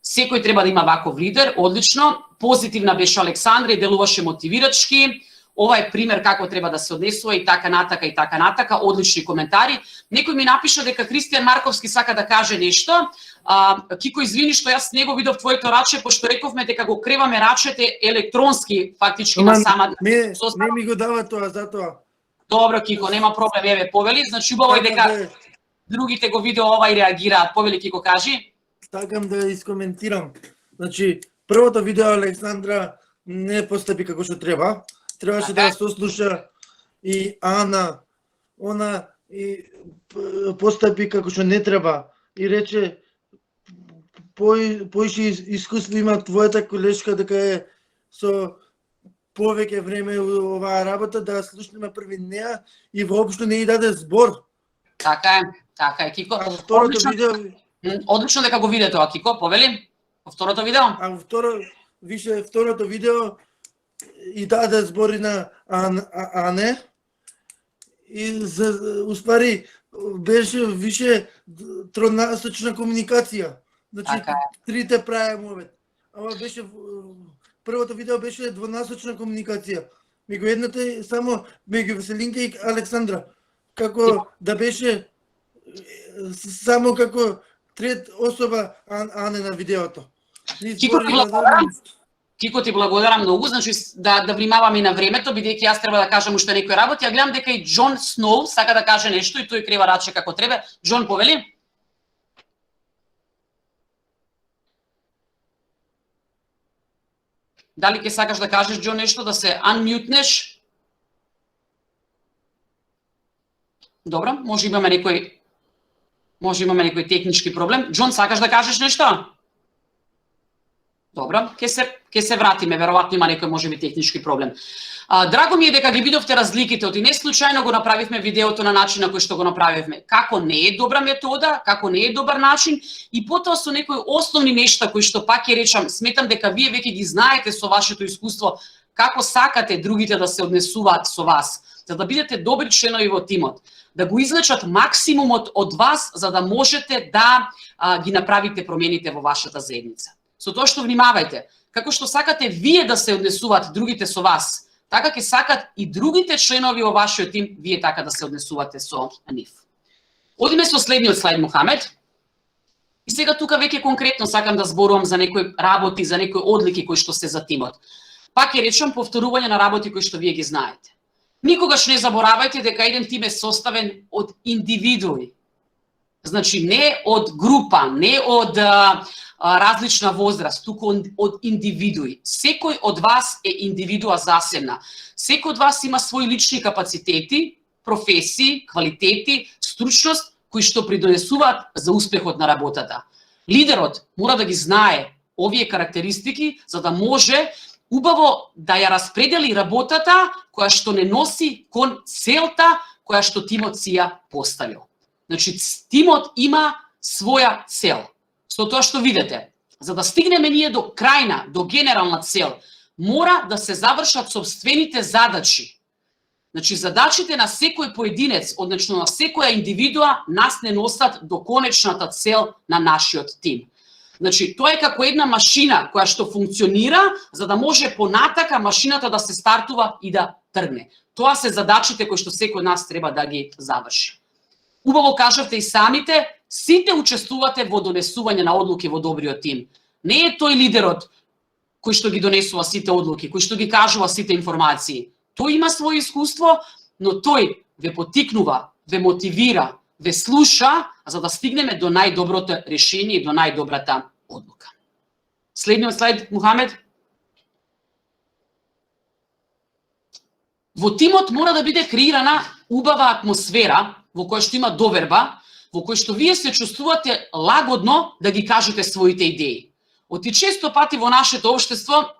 Секој треба да има ваков лидер, одлично. Позитивна беше Александра и делуваше мотивирачки. Ова е пример како треба да се однесува и така натака, одлични коментари. Некој ми напиша дека Кристијан Марковски сака да каже нешто. Кико, извини што јас не го видов твоето раче, пошто рековме дека го креваме рачете електронски, фактички на сама... Не ми го дава тоа, затоа. Добро, Кико, нема проблем, еве, повели. Значи, убаво е дека другите го видео ова и реагираат. Повели, Кико, кажи. Сакам да искоментирам. Значи, првото видео Александра не постапи како што треба. Требаше да сослуша и Ана, она и постапи како што не треба и рече поише искуство има твојата колешка дека е со повеќе време оваа работа да слушнеме први неа и воопшто не и даде збор. Така е, Кико. А во второто видео одлично дека го виде тоа, Кико, повели? Во второто видео? А во второто видео и даде збори на Ане и успари беше више тронасочна комуникација. Значи трите праја мовет. Ама беше првото видео беше двонасочна комуникација. Меѓу едната само меѓу Веселинка и Александра. Како да беше само како трет особа Ане на видеото. Кико, ти благодарам многу, значи да внимаваме и на времето, бидејќи јас треба да кажам уште некои работи. Ја гледам дека и Џон Сноу сака да каже нешто и тој крева раче како треба. Џон, повели? Дали ќе сакаш да кажеш, Џон, нешто, да се анмјутнеш? Добро, може имаме некој технички проблем. Џон, сакаш да кажеш нешто? Добро, ќе се вратиме, веројатно има некој можеби технички проблем. Драго ми е дека ги видовте разликите, оти не случајно го направивме видеото на начин на кој што го направивме. Како не е добра метода, како не е добар начин и потоа со некои основни нешта кои што пак ќе речам, сметам дека вие веќе ги знаете со вашето искуство како сакате другите да се однесуваат со вас, за да бидете добри членови во тимот, да го излечат максимумот од вас за да можете да ги направите промените во вашата заедница. Со тоа што внимавајте, како што сакате вие да се однесуваат другите со вас, така ќе сакат и другите членови во вашиот тим, вие така да се однесувате со нив. Одиме со следниот слайд, Мухамед. И сега тука веќе конкретно сакам да зборувам за некои работи, за некои одлики кои што се за тимот. Пак ќе речам повторување на работи кои што вие ги знаете. Никогаш не заборавајте дека еден тим е составен од индивидуи. Значи не од група, не од различна возраст, туку од индивидуи. Секој од вас е индивидуа засебна. Секој од вас има своји лични капацитети, професии, квалитети, стручност кои што придонесуваат за успехот на работата. Лидерот мора да ги знае овие карактеристики за да може убаво да ја распредели работата која што не носи кон целта која што тимот си ја поставил. Значи, тимот има своја цел. Со тоа што видите, за да стигнеме ние до крајна, до генерална цел, мора да се завршат собствените задачи. Значи, задачите на секој поединец, односно на секоја индивидуа, нас не носат до конечната цел на нашиот тим. Значи, тоа е како една машина која што функционира, за да може понатака машината да се стартува и да тргне. Тоа се задачите кои што секој од нас треба да ги заврши. Убаво кажавте и самите, сите учествувате во донесување на одлуки во добриот тим. Не е тој лидерот кој што ги донесува сите одлуки, кој што ги кажува сите информации. Тој има своје искуство, но тој ве поттикнува, ве мотивира, ве слуша, за да стигнеме до најдоброто решение и до најдобрата одлука. Следниот слайд, Мухамед. Во тимот мора да биде креирана убава атмосфера во која што има доверба, во кој што вие се чувствувате лагодно да ги кажете своите идеи. Оти често пати во нашето општество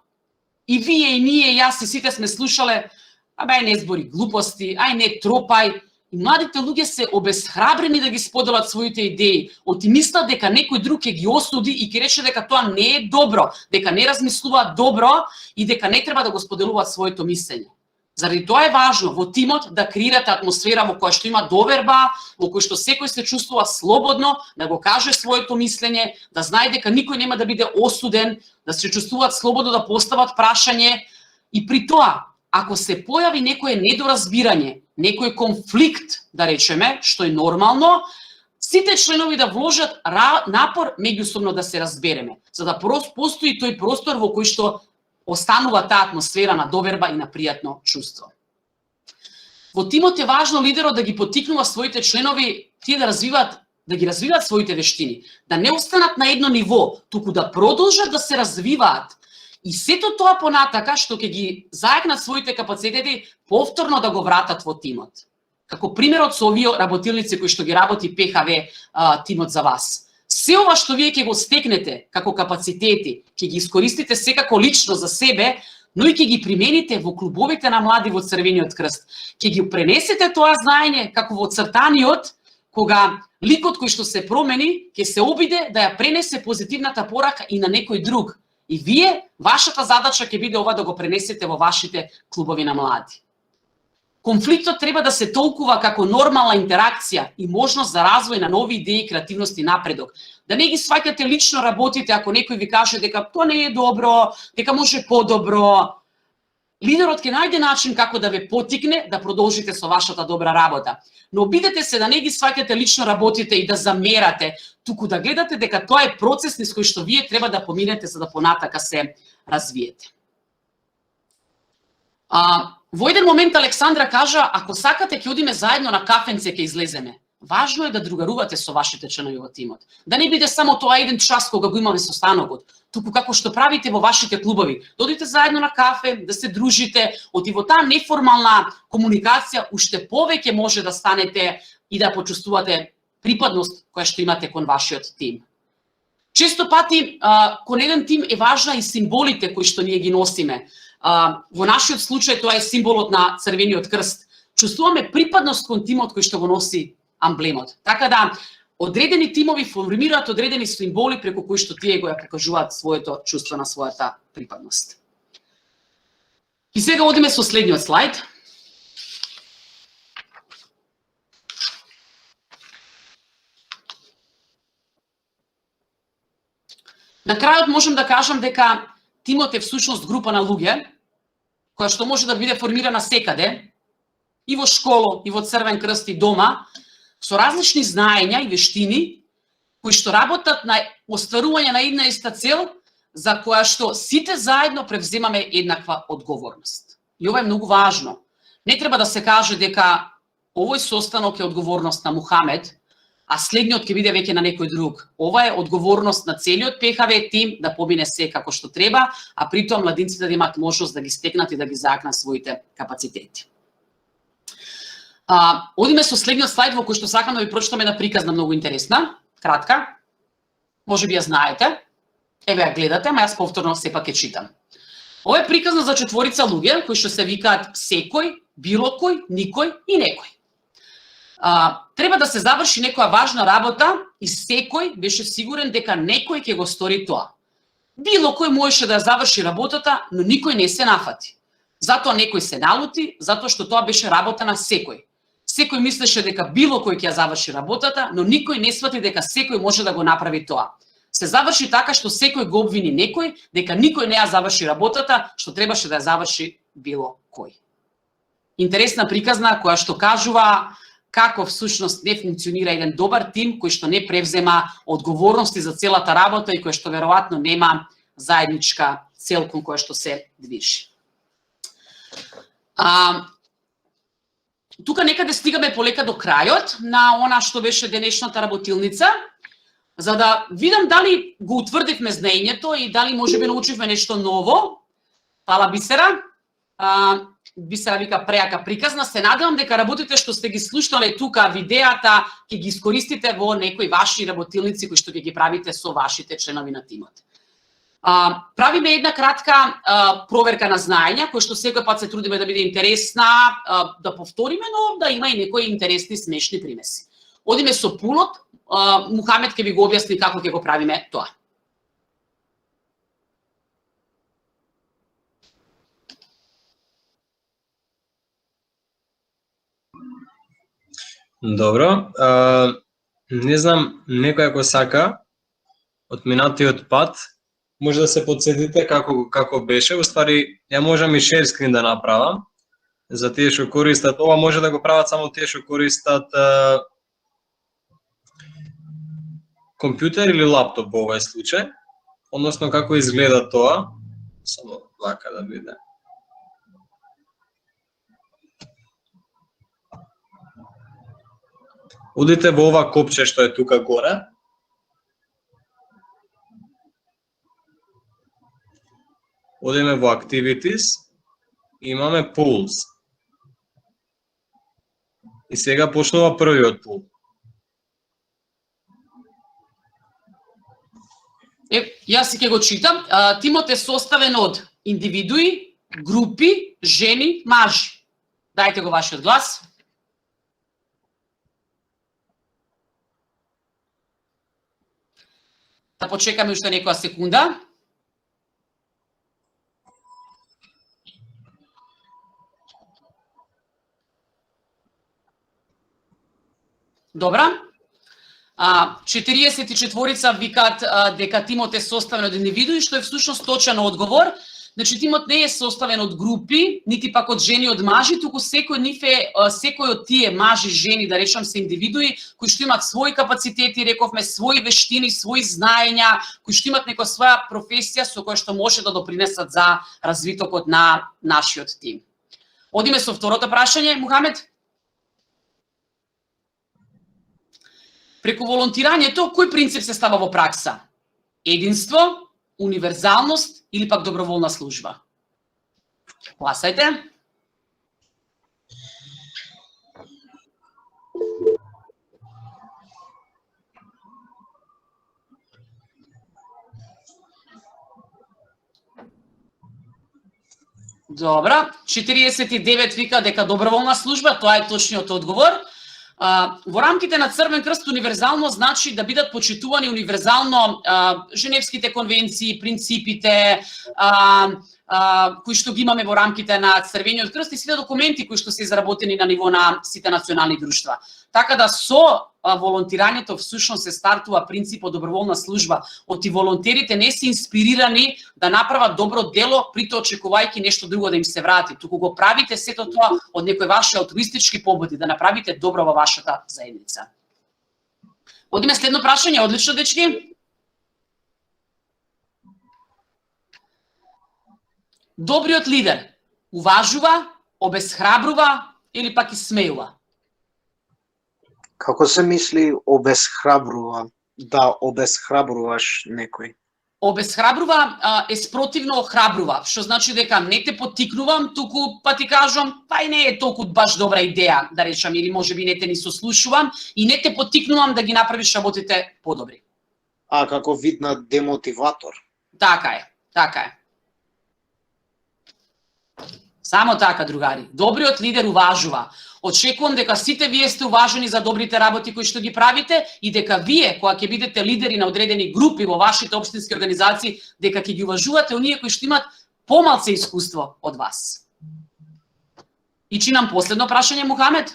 и вие и ние, јас и сите сме слушале, ај не збори глупости, ај не тропај. И младите луѓе се обесхрабрени да ги споделат своите идеи. Оти мислат дека некој друг ќе ги осуди и ќе рече дека тоа не е добро, дека не размислуваат добро и дека не треба да го споделуваат своето мислење. Заради тоа е важно во тимот да креирате атмосфера во која што има доверба, во која што секој се чувствува слободно да го каже своето мислење, да знае дека никој нема да биде осуден, да се чувствуваат слободно да постават прашање и при тоа, ако се појави некое недоразбирање, некој конфликт, да речеме, што е нормално, сите членови да вложат напор меѓусобно да се разбереме, за да постои тој простор во кој што останува таа атмосфера на доверба и на пријатно чувство. Во тимот е важно лидерот да ги поттикнува своите членови тие да ги развиваат своите вештини, да не останат на едно ниво, туку да продолжат да се развиваат. И сето тоа понатака што ќе ги зајакнат своите капацитети повторно да го вратат во тимот. Како примерот со овие работилници кои што ги работи ПХВ тимот за вас. Се ова што вие ќе го стекнете како капацитети, ќе ги искористите секако лично за себе, но и ќе ги примените во клубовите на млади во Црвениот крст. Ќе ги пренесете тоа знаење како во цртаниот, кога ликот кој што се промени, ќе се обиде да ја пренесе позитивната порака и на некој друг. И вие, вашата задача ќе биде ова да го пренесете во вашите клубови на млади. Конфликтот треба да се толкува како нормална интеракција и можност за развој на нови идеи, креативност и напредок. Да не ги сваќате лично работите ако некој ви каже дека тоа не е добро, дека може подобро. Лидерот ќе најде начин како да ве поттикне да продолжите со вашата добра работа. Но обидете се да не ги сваќате лично работите и да замерате, туку да гледате дека тоа е процес низ кој што вие треба да поминете за да понатака се развиете. Во еден момент Александра кажа, ако сакате ќе одиме заедно на кафенце ќе излеземе. важно е да другарувате со вашите членови во тимот. Да не биде само тоа еден час кога го имаме состанокот, туку како што правите во вашите клубови. Додите заедно на кафе, да се дружите, оти во таа неформална комуникација уште повеќе може да станете и да почувствувате припадност која што имате кон вашиот тим. Често пати кон еден тим е важна и символите кои што ние ги носиме. Во нашиот случај тоа е символот на Црвениот крст. Чувствуваме припадност кон тимот кој што го носи амблемот. Така да одредени тимови формираат одредени символи преку кои што тие го ја покажуваат своето чувство на својата припадност. И сега одиме со следниот слайд. На крајот можам да кажам дека тимот е всушност група на луѓе, која што може да биде формирана секаде, и во школо, и во Црвен крст, и дома, со различни знаења и вештини, кои што работат на остварување на една иста цел, за која што сите заедно превземаме еднаква одговорност. И ова е многу важно. Не треба да се каже дека овој состанок е одговорност на Мухамед, а следниот ќе биде веќе на некој друг. Ова е одговорност на целиот ПХВ тим да помине се како што треба, а притоа младинците да имаат можност да ги стекнат и да ги заакнат своите капацитети. Одиме со следниот слайд во кој што сакам да ви прочитам една приказна многу интересна, кратка. Може би ја знаете. Еве ја гледате, ама јас повторно сепак ќе читам. Ова е приказна за четворица луѓе кои што се викаат секој, било кој, никој и некој. Треба да се заврши некоја важна работа и секој беше сигурен дека некој ќе го стори тоа. Било кој можеше да ја заврши работата, но никој не се нафати. Затоа некој се налути, затоа што тоа беше работа на секој. Секој мислеше дека било кој ќе ја заврши работата, но никој не свати дека секој може да го направи тоа. Се заврши така што секој го обвини некој дека никој не ја заврши работата што требаше да ја заврши било кој. Интересна приказна која што кажува како всушност не функционира еден добар тим кој што не превзема одговорности за целата работа и кој што веројатно нема заедничка цел кон која што се движи. Тука некаде стигаме полека до крајот на она што беше денешната работилница, за да видам дали го утврдивме знаењето и дали можеби научивме нешто ново. Фала Бисера. Бисера вика преака приказна. Се надевам дека работите што сте ги слушнале тука видеата ќе ги искористите во некои ваши работилници кои што ќе ги правите со вашите членови на тимот. Правиме една кратка проверка на знаења, која што секој пат се трудиме да биде интересна, да повториме, но да има и некои интересни, смешни примеси. Одиме со пулот, Мухамед ќе ви го објасни како ќе го правиме тоа. Добро. Не знам, некој ако сака од минатиот пат, може да се подсетите како беше. Уствари, ја можам и share screen да направам. За тие што користат, ова може да го прават само тие што користат компјутер или лаптоп во овој случај. Односно како изгледа тоа. Само вака да биде. Одите во ова копче што е тука горе. Одиме во Activities, имаме Pools. И сега почнува првиот пул. Јас ќе го читам. Тимот е составен од индивидуи, групи, жени, мажи. Дајте го вашиот глас. Да почекаме уште некоја секунда. Добра. 44 викаат дека тимот е составен од индивидуи, што е всушност точен одговор. Значи тимот не е составен од групи, нити пак од жени од мажи, туку секој од тие мажи, жени, да речам, се индивидуи кои што имаат своји капацитети, рековме, своји вештини, своји знаења, кои што имаат некоја своја професија со која што може да допринесат за развитокот на нашиот тим. Одиме со второто прашање, Мухамед. Преку волонтирањето, кој принцип се става во пракса? Единство, универзалност или пак доброволна служба? Гласајте. Добра, 49 вика дека доброволна служба, тоа е точниот одговор. Во рамките на Црвен крст универзално значи да бидат почитувани универзално Женевските конвенции, принципите кои што ги имаме во рамките на Црвениот крст и сите документи кои што се изработени на ниво на сите национални друштва. Така да со волонтирањето всушност се стартува принципот доброволна служба. Оти волонтерите не се инспирирани да направат добро дело, прито очекувајќи нешто друго да им се врати. Туку го правите сето тоа од некои ваши алтруистички побуди, да направите добро во вашата заедница. Одиме следно прашање, одлично дечки. Добриот лидер уважува, обесхрабрува или пак исмејува? Како се мисли обесхрабрува? Да обесхрабруваш некој. Обесхрабрува е спротивно охрабрува, што значи дека не те поттикнувам, туку па ти кажам, па и не е толку баш добра идеја, да речам, или можеби не те ни сослушувам и не те поттикнувам да ги направиш работите подобри. А како вид на демотиватор? Така е, така е. Само така, другари. Добриот лидер уважува. Очекувам дека сите вие сте уважени за добрите работи кои што ги правите и дека вие, кога ќе бидете лидери на одредени групи во вашите општински организации, дека ќе ги уважувате оние кои што имат помалце искуство од вас. И чинам последно прашање, Мухамед.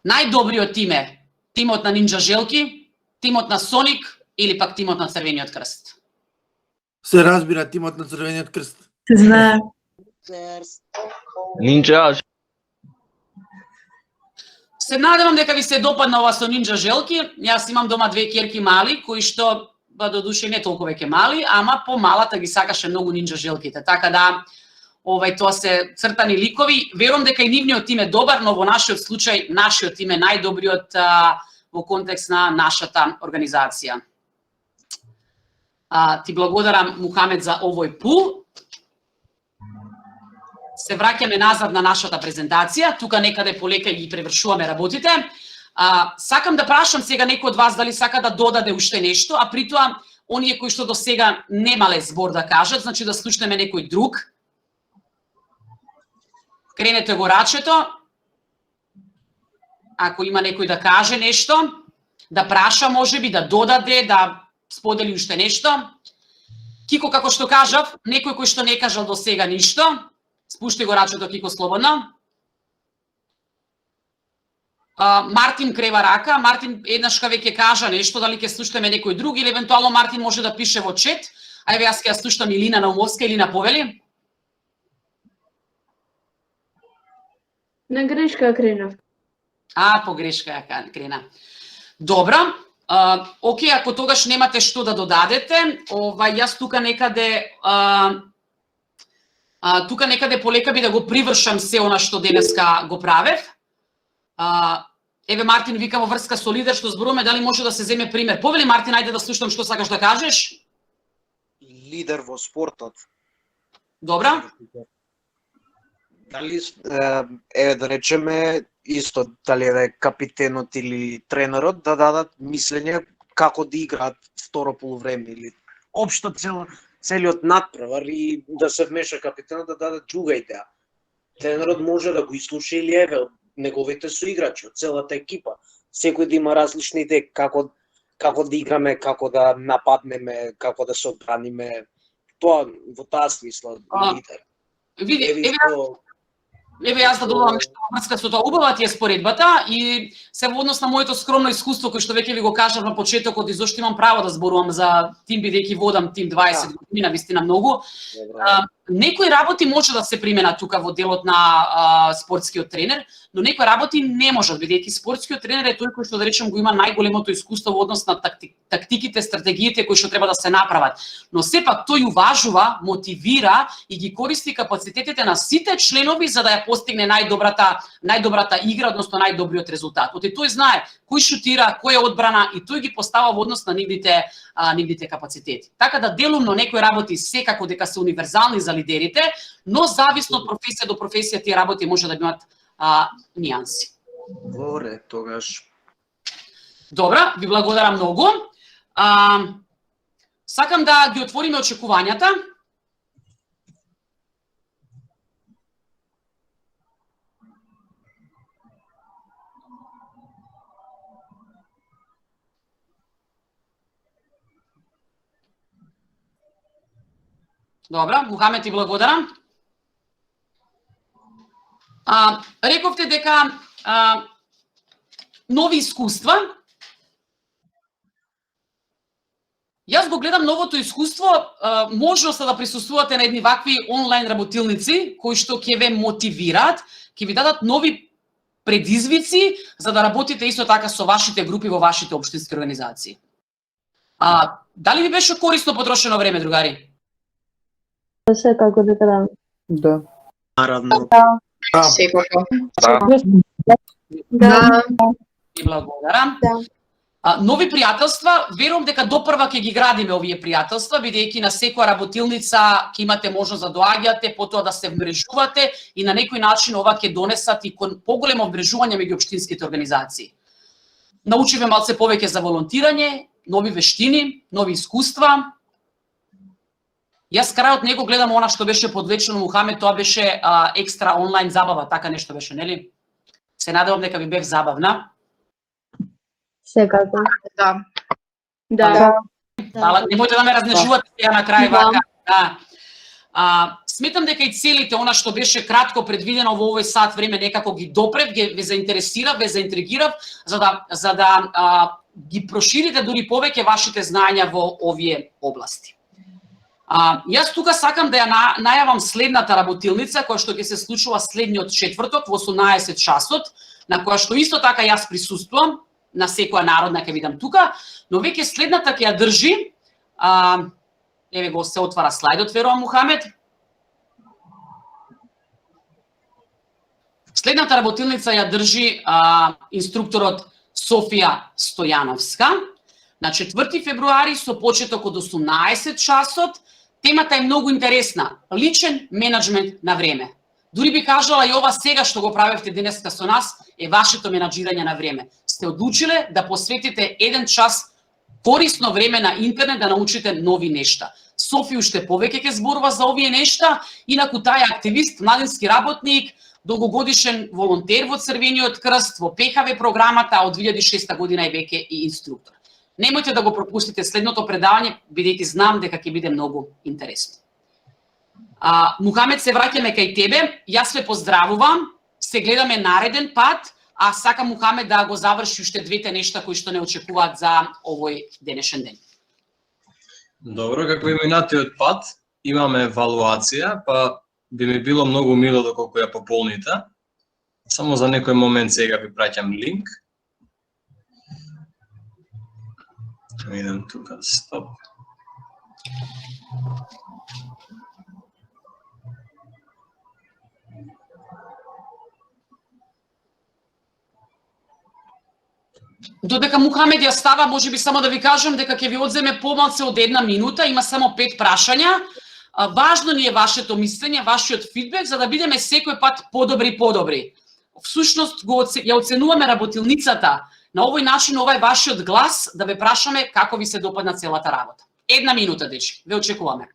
Најдобриот тим е тимот на Нинџа Желки, тимот на Соник или пак тимот на Црвениот крст? Се разбира, тимот на Црвениот крст. Се знае. Нинџа. Се надевам дека ви се допадна ова со Нинџа Желки. Јас имам дома две ќерки мали, кои што, до душе не толку веќе мали, ама помалата ги сакаше многу Нинџа Желките. Така да, тоа се цртани ликови. Верувам дека и нивниот тим е добар, но во нашиот случај, нашиот тим е најдобриот во контекст на нашата организација. Ти благодарам, Мухамед, за овој пул. Се враќаме назад на нашата презентација. Тука некаде полека ги превршуваме работите. Сакам да прашам сега некој од вас дали сака да додаде уште нешто, а при тоа оние кои што до сега немале збор да кажат, значи да слушнеме некој друг. Кренете го рачето. Ако има некој да каже нешто, да праша можеби, да додаде, да сподели уште нешто. Кико, како што кажав, некој кој што не кажал до сега ништо, спушти го рачето, Кико, слободно. Мартин крева рака. Мартин еднашка веќе кажа нешто, дали ќе слушаме некој друг или евентуално Мартин може да пише во чет. А еве јас ќе ја слушам Илина Наумовска, Илина повели. На грешка крена. По грешка ја крена. Добро. Окей, ако тогаш немате што да додадете, јас тука некаде полека би да го привршам се она што денеска го правев. Еве Мартин вика во врска со лидер што зборуваме, дали може да се земе пример. Повели Мартин, ајде да слушам што сакаш да кажеш. Лидер во спортот. Добра. Дали да речеме исто, дали да е капитенот или тренерот, да дадат мислење како да играат второ полувреме или општо целиот надпревар и да се вмеша капитенот да даде друга идеја. Тренерот може да го изслуша или еве од неговите соиграчи, од целата екипа. Секој да има различни идеи како да играме, како да нападнеме, како да се одбраниме. Тоа во таа смисла лидер. Еве јас да додадам нешто во врска со тоа. Убава ти е споредбата и се во однос на моето скромно искуство кој што веќе ви го кажав на почетокот и зошто имам право да зборувам за тим бидејќи водам тим 20 години, навистина многу. некои работи може да се применат тука во делот на спортскиот тренер, но некои работи не можат, бидејќи спортскиот тренер е тој кој што да речем го има најголемото искуство во однос на тактиките, стратегиите кои што треба да се направат. Но сепак тој уважува, мотивира и ги користи капацитетите на сите членови за да ја постигне најдобрата игра, односно најдобриот резултат. Оти тој знае кој шутира, кој е одбрана и тој ги постава во однос на нивните капацитети. Така да делумно некои работи секако дека се универзални за лидерите, но зависно од професија до професија тие работи може да имат нијанси. Воре, тогаш. Добра, ви благодарам многу. Сакам да ги отвориме очекувањата. Добра, Мухамед, ти благодарам. Рековте дека нови искуства. Јас го гледам новото искуство, можноста да присуствувате на едни вакви онлайн работилници, кои што ќе ве мотивираат, ќе ви дадат нови предизвици за да работите исто така со вашите групи во вашите општински организации. Дали ви беше корисно потрошено време, другари? Секако дека да. Да. Наравно. Секако. Да. И благодарам. Нови пријателства, верувам дека допрва ќе ги градиме овие пријателства, бидејќи на секоја работилница ќе имате можност да доаѓате, потоа да се вмрежувате и на некој начин ова ќе донесат и кон поголемо вмрежување меѓу општинските организации. Научивме малце повеќе за волонтирање, нови вештини, нови искуства. Јас крајот него гледам она што беше подвечено Мухамед, тоа беше екстра онлайн забава, така нешто беше, нели? Се надевам дека ви бев забавна. Секако. Да. Да. Фала, немојте да ме разнежувате сега на крај вака. Да. Сметам дека и целите, она што беше кратко предвидено во овој сат време, некако ги допрев, ве заинтересирав, ве заинтригирав, за да ги проширите дури повеќе вашите знаења во овие области. Јас тука сакам да ја најавам следната работилница, која што ќе се случува следниот четврток во 18 часот, на која што исто така јас присуствувам, на секоја народна ќе видам тука, но веќе следната ќе ја држи, еве го се отвара слайдот, верувам, Мухамед. Следната работилница ја држи инструкторот Софија Стојановска на 4 февруари со почеток од 18 часот. Темата е многу интересна. Личен менеджмент на време. Дури би кажала и ова сега што го правевте денеска со нас е вашето менаџирање на време. Сте одлучиле да посветите 1 час корисно време на интернет да научите нови нешта. Софија уште повеќе ќе зборува за овие нешта, инаку тај активист, младински работник, долгогодишен волонтер во Црвениот крст, во ПХВ програмата, од 2006 година е веќе и инструктор. Немојте да го пропустите следното предавање, бидејќи знам дека ќе биде многу интересно. Мухамед, се враќаме кај тебе. Јас ве поздравувам. Се гледаме нареден пат, а сакам Мухамед да го заврши уште двете нешта кои што не очекуваат за овој денешен ден. Добро, како и минатиот пат, имаме евалуација, па би ми било многу мило доколку ја пополните. Само за некој момент сега ви праќам линк. Идем тука, стоп. Додека Мухамед ја става, можеби само да ви кажам дека ќе ви одземе помалце од 1 минута, има само 5 прашања. Важно ни е вашето мислење, вашиот фидбек, за да бидеме секој пат подобри. Всушност ја оценуваме работилницата. На овој начин, ова е вашиот глас, да ве прашаме како ви се допадна целата работа. 1 минута, дечки, ве очекуваме.